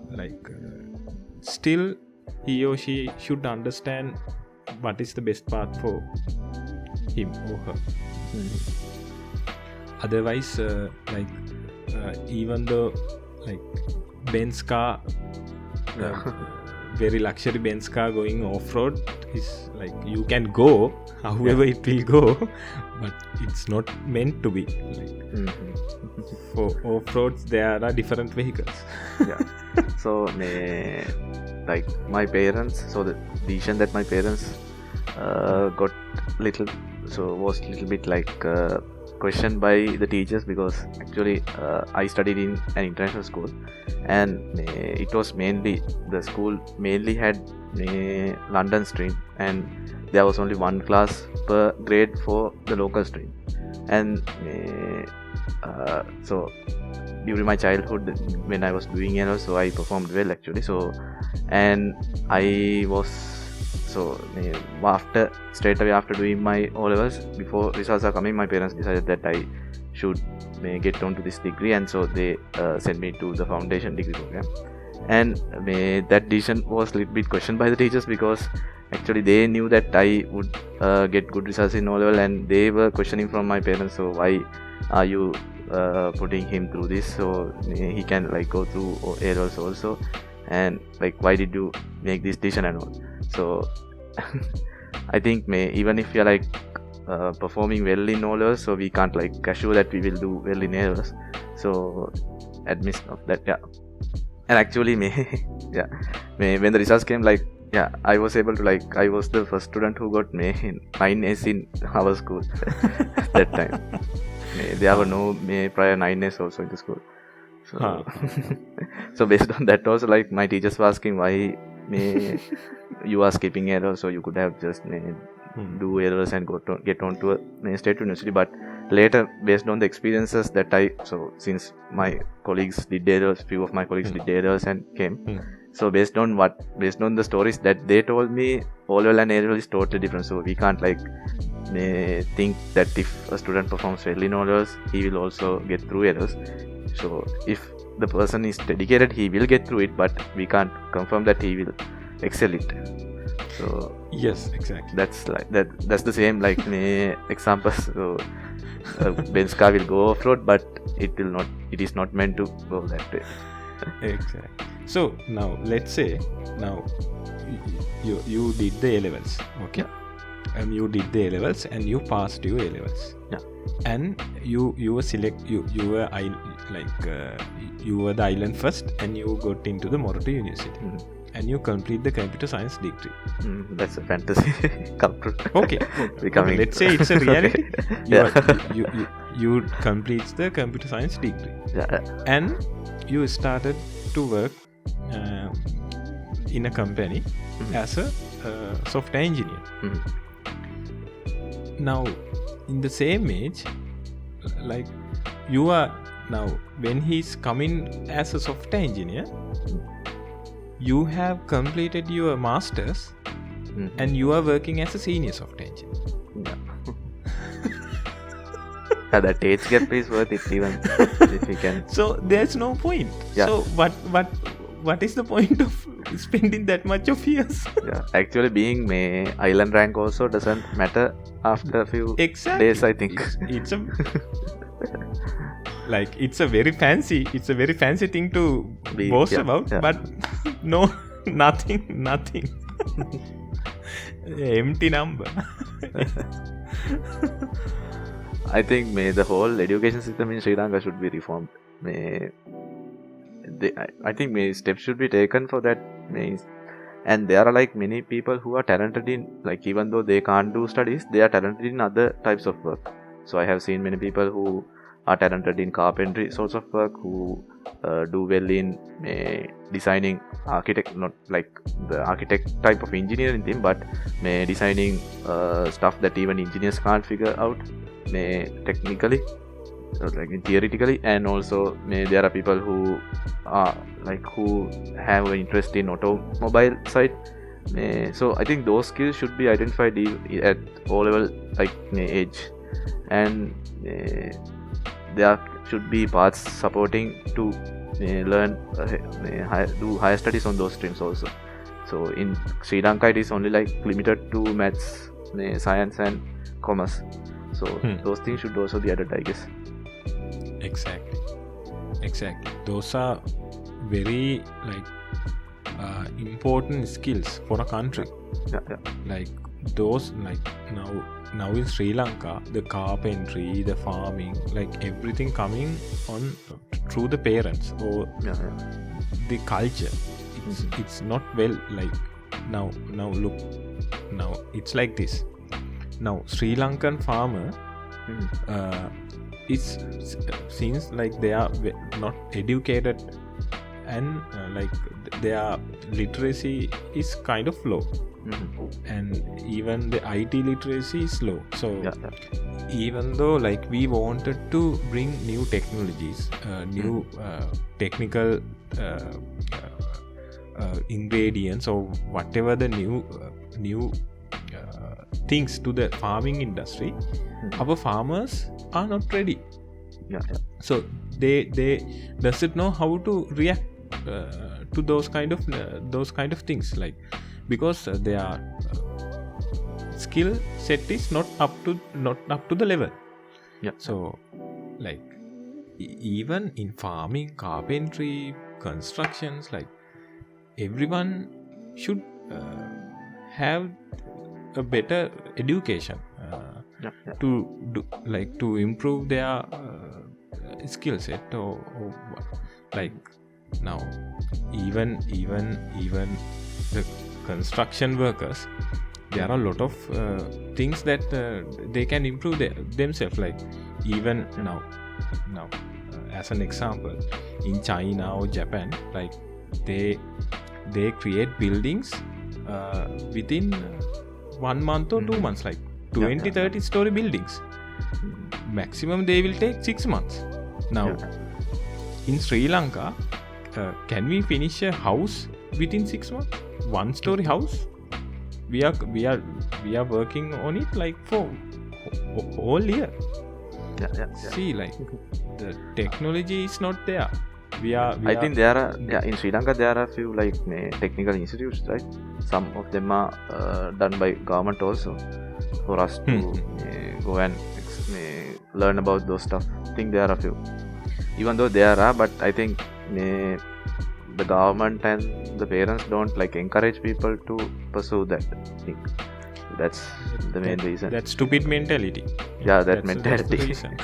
like still he or she should understand what is the best path for him or her. Otherwise, even though like Benz car, very luxury Benz car going off-road is like you can go however it will go, but it's not meant to be. Like, for off-roads there are different vehicles. So like my parents, so the decision that my parents got was little bit like questioned by the teachers, because actually I studied in an international school, and it was mainly, the school mainly had London stream, and there was only one class per grade for the local stream. And so during my childhood, when I was doing it, so I performed well actually. So, and I was straight away after doing my O-levels, before results are coming, my parents decided that I should get on to this degree, and so they sent me to the foundation degree program. And that decision was a little bit questioned by the teachers, because actually they knew that I would get good results in O-level, and they were questioning from my parents, so why are you putting him through this, so he can like go through A-levels also, and like why did you make this decision and all. So I think even if you're like performing well in O-levels, so we can't like assure that we will do well in A-levels. So admission of that, and actually when the results came, like I was able to I was the first student who got 9As in our school at that time. There were no prior 9As also in the school. So, so based on that also, like my teachers were asking why you are skipping errors, so you could have just do errors and get on to a state university. But later, based on the experiences that since my colleagues did errors, few of my colleagues did errors and came. So based on the stories that they told me, O-level and A-level is totally different. So we can't think that if a student performs well in O-levels, he will also get through errors. So if the person is dedicated, he will get through it, but we can't confirm that he will excel it. So yes, exactly. That's the same examples. So Benz car will go off-road, but it is not meant to go that way. Exactly. So now let's say you did the A-levels, okay? and you did the A-levels and you passed your A-levels. Yeah. And you were you were the island first, and you got into the Morato University. And you complete the computer science degree. That's a fantasy. Come true. Okay. Let's say it's a reality. You complete the computer science degree. And you started to work in a company as a software engineer. Now, in the same age, like you are now, when he's coming as a software engineer, you have completed your masters and you are working as a senior software engineer. That age gap is worth it, even if we can. So there's no point. So what is the point of spending that much of years? Actually, being island rank also doesn't matter after a few days, I think. It's a like it's a very fancy thing to boast about, but no, nothing. Empty number. I think the whole education system in Sri Lanka should be reformed. I think steps should be taken for that. And there are like many people who are talented in, like, even though they can't do studies, they are talented in other types of work. So I have seen many people who are talented in carpentry sorts of work, who do well in designing architect, not like the architect type of engineering thing, but designing stuff that even engineers can't figure out technically, like theoretically. And also there are people who are like who have an interest in automobile side. So I think those skills should be identified at all level, like age, and there should be paths supporting to learn do higher studies on those streams also. So in Sri Lanka it is only like limited to maths, science and commerce. So those things should also be added, I guess. Exactly. Those are very important skills for a country. Like those, like now in Sri Lanka, the carpentry, the farming, like everything coming on through the parents or the culture. It's not well, like now look, now it's like this. Now Sri Lankan farmer it seems like they are not educated, and like their literacy is kind of low. And even the IT literacy is low. So even though like we wanted to bring new technologies, new technical ingredients or whatever the new things to the farming industry, our farmers are not ready. So they doesn't know how to react to those kind of things, like because their skill set is not up to the level. So like even in farming, carpentry, constructions, like everyone should have a better education to do, like to improve their skill set or like now even the construction workers, there are a lot of things that they can improve themselves, like even now as an example, in China or Japan, like they create buildings within 1 month or 2 months, like 20-30 story buildings. Maximum they will take 6 months. Now in Sri Lanka, can we finish a house within 6 months? 1 story house? We are working on it like for whole year. See, like the technology is not there. I think there are in Sri Lanka there are a few like technical institutes, right? Some of them are done by government also, for us to go and learn about those stuff. I think there are a few, even though there are, but I think the government and the parents don't like encourage people to pursue that thing. That's the main reason. That stupid mentality. That mentality. That's the reason.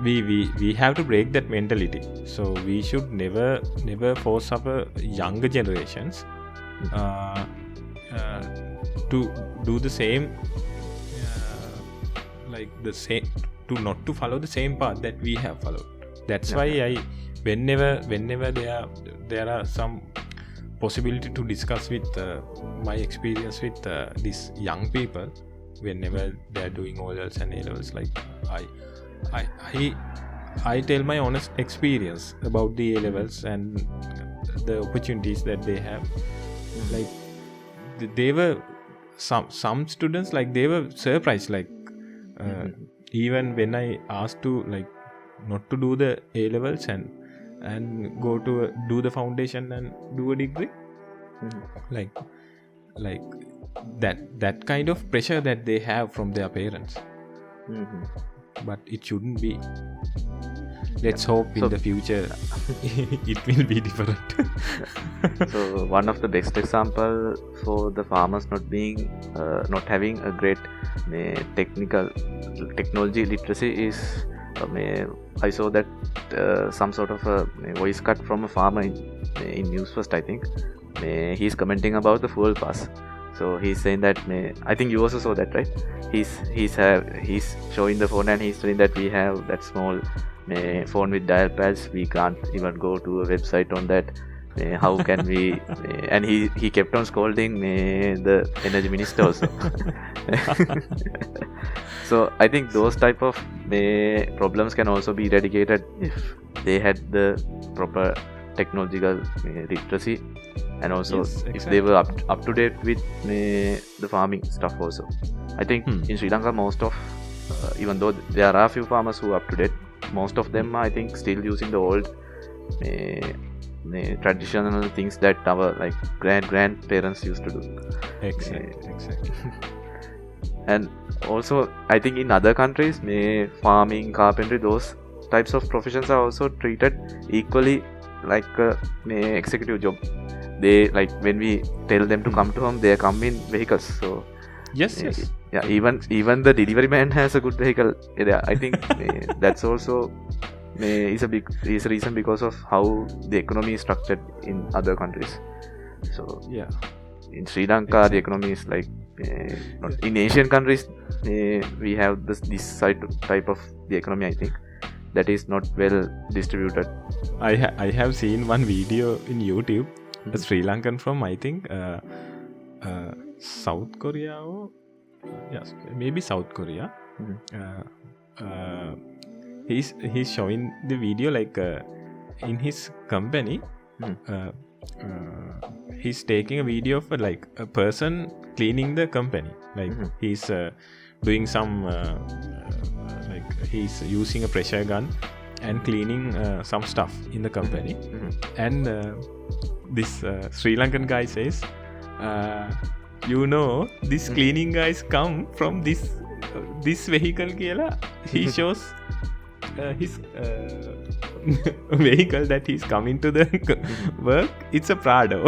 we have to break that mentality. So we should never force our younger generations to do the same, to not to follow the same path that we have followed. That's why whenever there are some possibility to discuss with my experience with these young people, whenever they are doing O-levels and A-levels, like I tell my honest experience about the A-levels and the opportunities that they have. Like they were some students, like they were surprised, like even when I asked to like not to do the A-levels and go to do the foundation and do a degree, like that kind of pressure that they have from their parents. But it shouldn't be. Let's hope in the future it will be different. So one of the best example for the farmers not having a great technology literacy is I saw that some sort of a voice cut from a farmer in News First, I think. He's commenting about the fuel pass. So he's saying that, I think you also saw that, right? He's showing the phone and he's saying that we have that small phone with dial pads. We can't even go to a website on that. How can we? And he kept on scolding the energy minister also. So I think those type of problems can also be eradicated if they had the proper technological literacy, and also if they were up to date with the farming stuff also. I think in Sri Lanka, most of even though there are a few farmers who are up to date, most of them are, I think, still using the old traditional things that our like grandparents used to do. Exactly. And also I think in other countries, farming, carpentry, those types of professions are also treated equally like executive job. They, like, when we tell them to come to home, they come in vehicles. So yes. Yeah, even the delivery man has a good vehicle. Yeah, I think that's also is a reason because of how the economy is structured in other countries. So yeah, in Sri Lanka, the economy is like not in Asian countries. We have this type of the economy, I think, that is not well distributed. I have seen one video in YouTube, a Sri Lankan from, I think, South Korea, or yes, maybe South Korea. He's showing the video like in his company. He's taking a video of like a person cleaning the company. Like he's doing some like he's using a pressure gun and cleaning some stuff in the company. And this Sri Lankan guy says, this cleaning guys come from this vehicle kiyala. He shows his vehicle that he's coming to the work. It's a Prado.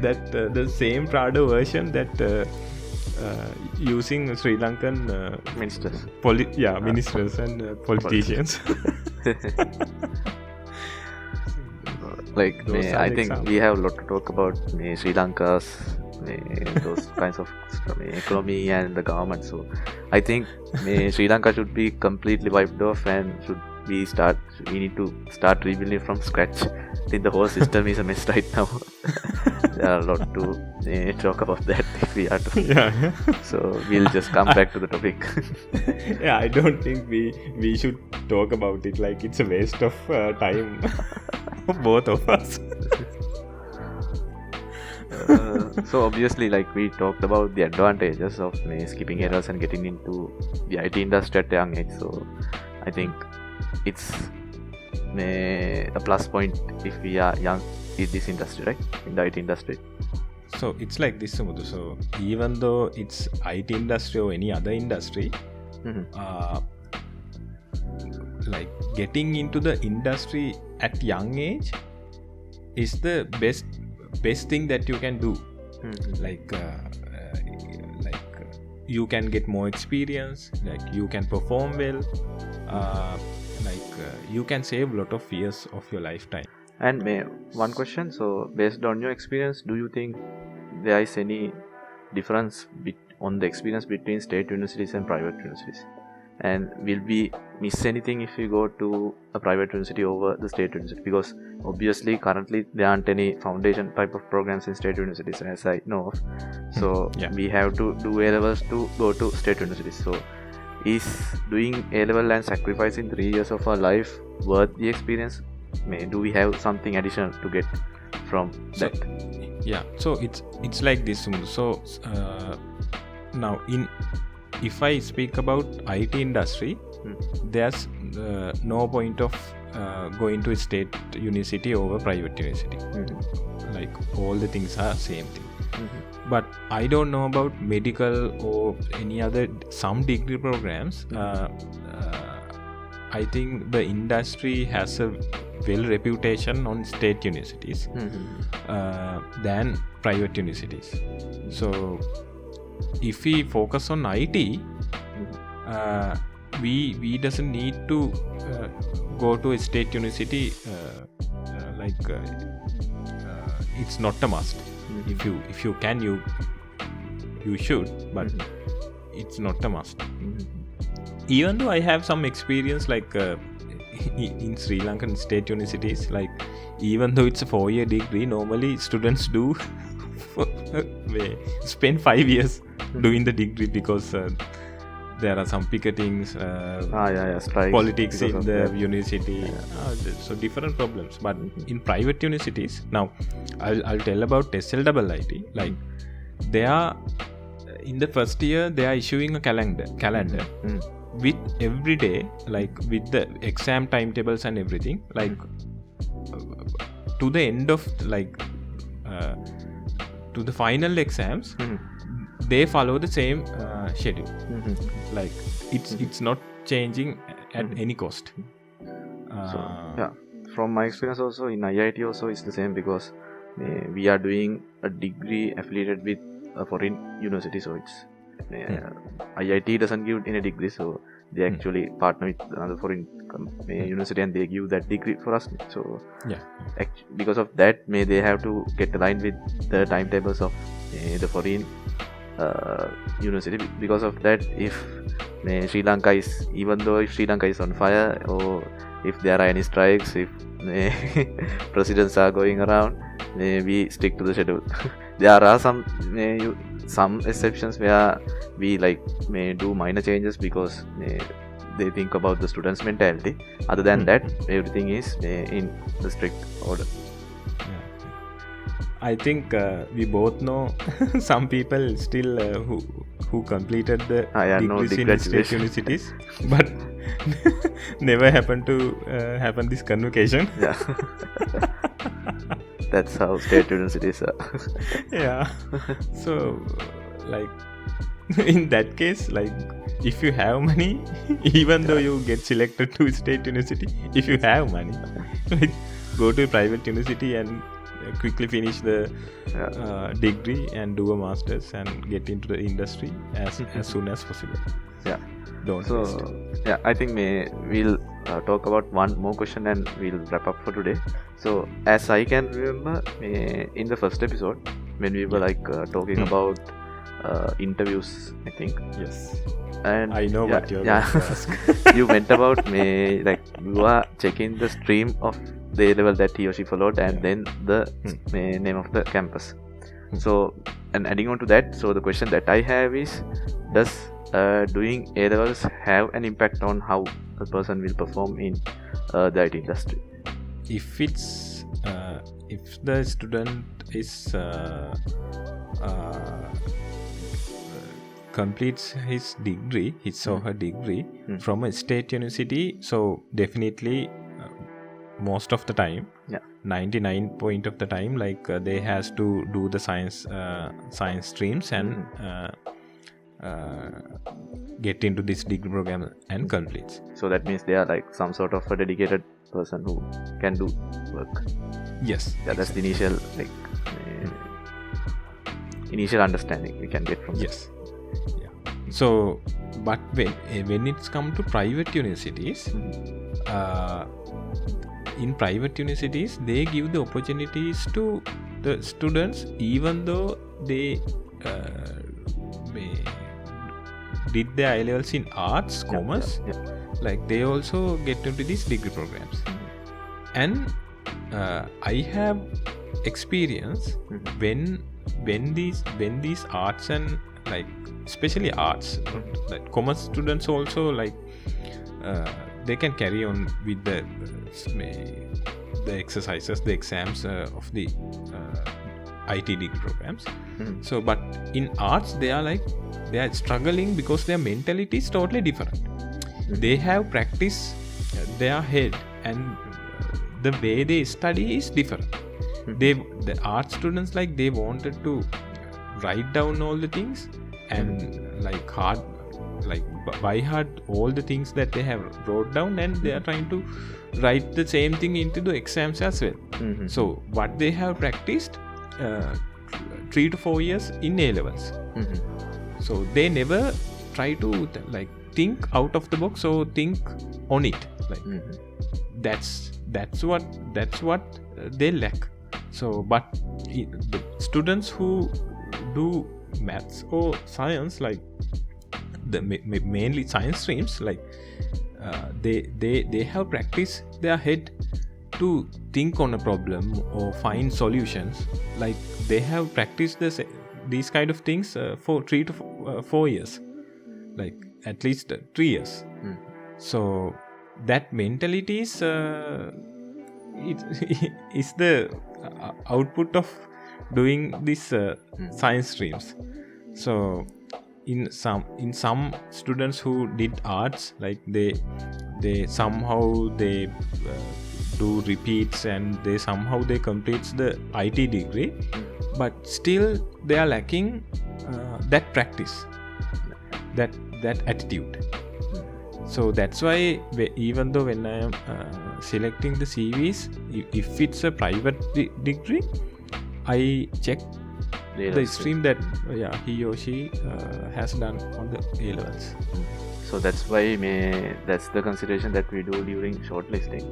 that the same Prado version that using Sri Lankan ministers. Ministers and politicians. Like I think we have a lot to talk about Sri Lanka's those kinds of economy and the government. So I think Sri Lanka should be completely wiped off, and we need to start rebuilding from scratch. I think the whole system is a mess right now. There are a lot to talk about that if we are to. Yeah. So we'll just come back to the topic. Yeah, I don't think we should talk about it, like it's a waste of time for both of us. So obviously, like, we talked about the advantages of skipping errors and getting into the IT industry at a young age. So I think it's a plus point if we are young in this industry, right? In the IT industry. So it's like this, Sumudhu. So even though it's IT industry or any other industry, like getting into the industry at young age is the best thing that you can do. like you can get more experience, like you can perform well, you can save a lot of years of your lifetime. And one question, so based on your experience, do you think there is any difference on the experience between state universities and private universities? And will we miss anything if we go to a private university over the state university? Because obviously currently there aren't any foundation type of programs in state universities as I know of. So we have to do A-levels to go to state universities. So is doing A-level and sacrificing 3 years of our life worth the experience? Do we have something additional to get from that? So it's like this. So now if I speak about IT industry, there's no point of going to a state university over private university. Like all the things are same thing. But I don't know about medical or any other some degree programs. I think the industry has a well reputation on state universities than private universities. So if we focus on IT, we doesn't need to go to a state university. It's not a must. If you can, you should, but it's not a must. Even though I have some experience like in Sri Lankan state universities, like even though it's a 4-year degree, normally students do spend 5 years doing the degree because there are some picketings, strikes, politics in the university, so different problems. But in private universities, now I'll tell about SLIIT. Like they are in the first year they are issuing a calendar with every day, like with the exam timetables and everything, like to the end of to the final exams, they follow the same schedule. Like it's not changing at any cost. From my experience also in IIT also it's the same, because we are doing a degree affiliated with a foreign university, so it's IIT doesn't give any degree, so they actually partner with another foreign university and they give that degree for us. So because of that, they have to get aligned with the timetables of the foreign university. Because of that, if Sri Lanka is, even though if Sri Lanka is on fire, or if there are any strikes, if presidents are going around, we stick to the schedule. There are some exceptions where we may do minor changes because they think about the students' mentality. Other than that, everything is in the strict order. I think we both know some people still who completed the degrees in state universities, but never happened to happen this convocation. That's how state universities are. So in that case, if you have money, even though you get selected to state university, if you have money, go to a private university and quickly finish the degree and do a master's and get into the industry as soon as possible. Don't waste it. I think we'll talk about one more question and we'll wrap up for today. So as I can remember, in the first episode when we were talking about interviews, I think. Yes. And I know what you're going to ask. You went about you are checking the stream of the level that he or she followed, and then the name of the campus. So, and adding on to that, so the question that I have is, does doing A-levels have an impact on how a person will perform in the IT industry? If it's if the student is completes his or her degree from a state university, so definitely most of the time, 99% of the time, they has to do the science streams and get into this degree program and completes. So that means they are some sort of a dedicated person who can do work. Yes. That's the initial initial understanding we can get from yes. Yeah. So, but when it's come to private universities, in private universities, they give the opportunities to the students, even though they did their A-levels in arts, commerce, like they also get into these degree programs. And I have experience when these arts and like especially arts, like commerce students also like they can carry on with the exercises, the exams of the IT degree programs. So, but in arts, they are struggling because their mentality is totally different. They have practice their head, and the way they study is different. The art students, like, they wanted to write down all the things and by heart all the things that they have wrote down, and they are trying to write the same thing into the exams as well. So what they have practiced 3 to 4 years in A-levels. So they never try to like think out of the box or think on it. Like that's what they lack. So, but the students who do maths or science, like the mainly science streams, like they have practiced their head to think on a problem or find solutions. Like they have practiced these kind of things for 3 to 4 years, like at least 3 years. So that mentality is is the output of doing this science streams. So in some students who did arts, like they somehow they do repeats, and they somehow they completes the IT degree, but still they are lacking that practice, that attitude. So that's why even though when I am selecting the CVs, if it's a private degree, I check the stream that he or she has done on the A-levels. So that's why that's the consideration that we do during shortlisting.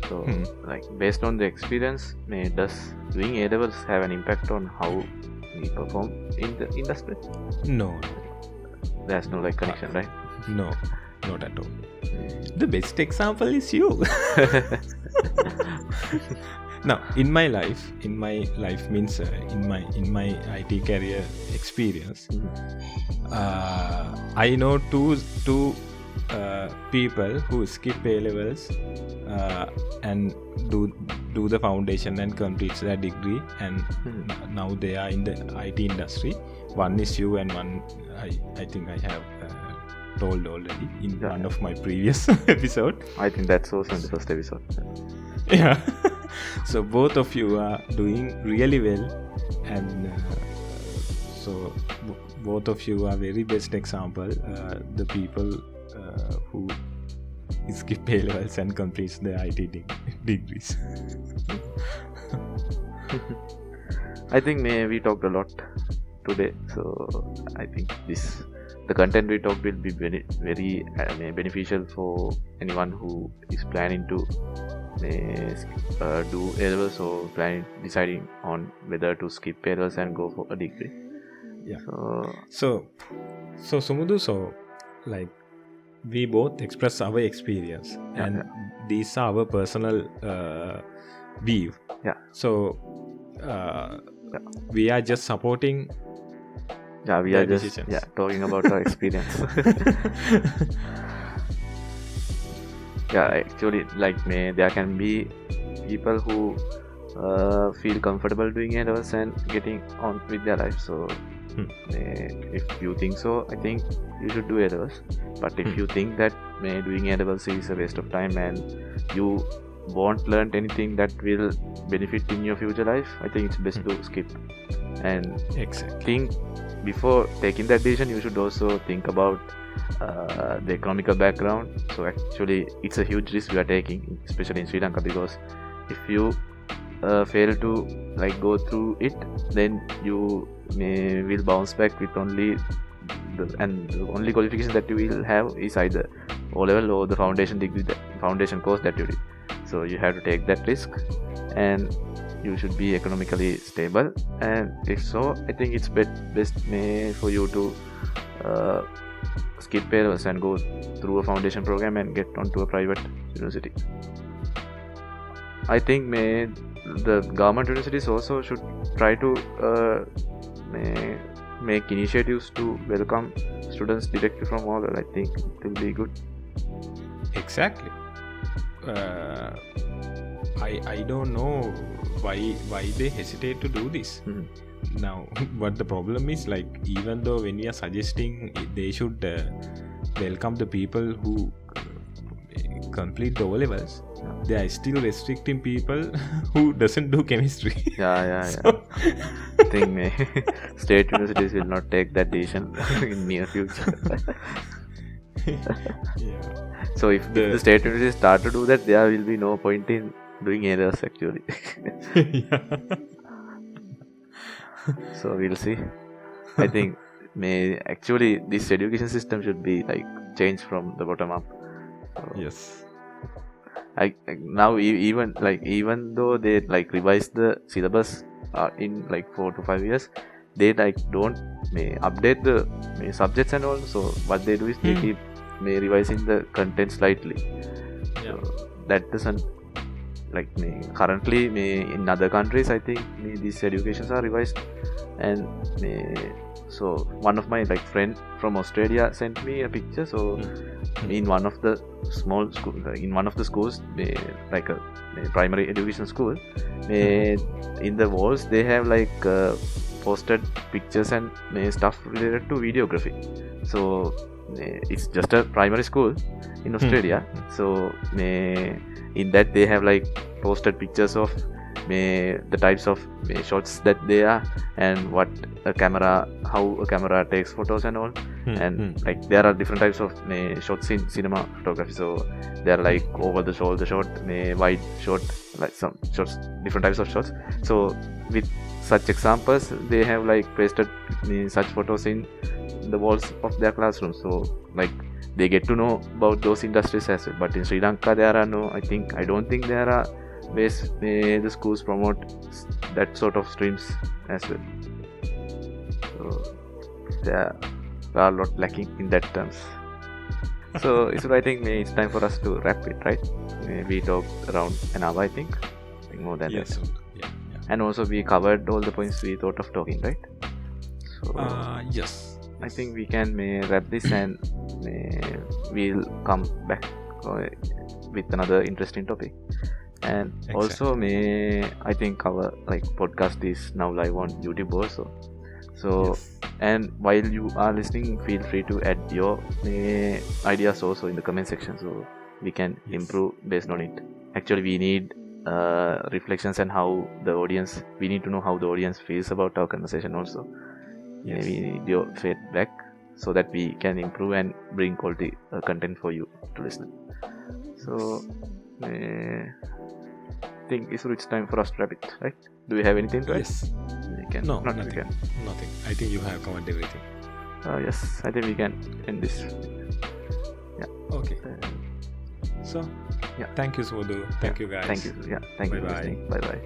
So like based on the experience, does doing A-levels have an impact on how we perform in the industry? No. There's no like connection, right? No, not at all. The best example is you. Now, in my life means in my IT career experience, I know two people who skip A-levels and do the foundation and completes their degree, and now they are in the IT industry. One is you, and one I think I have told already in one of my previous episode. I think that's also in the first episode. Yeah. So both of you are doing really well, and so both of you are very best example, the people who skip A-levels and completes their IT degrees. I think we talked a lot today, so I think the content we talked will be very, very beneficial for anyone who is planning to do A-levels or deciding on whether to skip A-levels and go for a degree. Yeah. So Sumudu, so like we both express our experience, and these are our personal view. Yeah. So we are just supporting. Yeah, we are just decisions. Talking about our experience. Yeah, actually, like there can be people who feel comfortable doing A-levels and getting on with their life. So if you think so, I think you should do A-levels. But if you think that doing A-levels is a waste of time and you won't learn anything that will benefit in your future life, I think it's best to skip. And think before taking that decision, you should also think about the economical background. So actually it's a huge risk we are taking, especially in Sri Lanka, because if you fail to like go through it, then you will bounce back with only the only qualification that you will have is either O-level or the foundation degree, foundation course that you did. So you have to take that risk, and you should be economically stable. And if so, I think it's best for you to skip A-levels and go through a foundation program and get onto a private university. I think the government universities also should try to make initiatives to welcome students directly from O-level. I think it will be good. Exactly. I don't know why they hesitate to do this. Now, but the problem is, like, even though when we are suggesting they should welcome the people who complete the O-levels, they are still restricting people who doesn't do chemistry. Yeah. I think state universities will not take that decision in near future. Yeah. So if the state universities start to do that, there will be no point in doing A-levels actually. Yeah. So we'll see. I think actually this education system should be like changed from the bottom up. So yes. Now even though they like revise the syllabus in like 4 to 5 years, they like don't update the subjects and all. So what they do is they keep revising the content slightly. Yeah. So that doesn't like currently in other countries. I think these educations are revised, and so one of my like friend from Australia sent me a picture. So in one of the small school, in one of the schools, like a primary education school, in the walls they have like posted pictures and stuff related to videography. So it's just a primary school in Australia. So in that they have like posted pictures of the types of shots that they are, and how a camera takes photos and all. And like there are different types of shots in cinema photography. So they are like over the shoulder shot, wide shot, like some shots, different types of shots. So with such examples, they have like pasted such photos in the walls of their classroom. So like they get to know about those industries as well. But in Sri Lanka there are I don't think there are ways the schools promote that sort of streams as well. So there are a lot lacking in that terms. So I think it's time for us to wrap it, right? We talked around an hour, I think more than that. Yeah. And also we covered all the points we thought of talking, right? So yes. I think we can wrap this, and we'll come back with another interesting topic. And also I think our like podcast is now live on YouTube also. So and while you are listening, feel free to add your ideas also in the comment section, so we can improve based on it. Actually we need reflections and we need to know how the audience feels about our conversation also. We need your feedback so that we can improve and bring quality content for you to listen. So I think it's time for us to wrap it, right? Do you have anything to add? Yes. No, nothing. I think you have covered everything. Yes, I think we can end this. Yeah. Okay. So, thank you, Sodhu. Thank you, guys. Thank you. Yeah. Thank you for listening. Bye bye.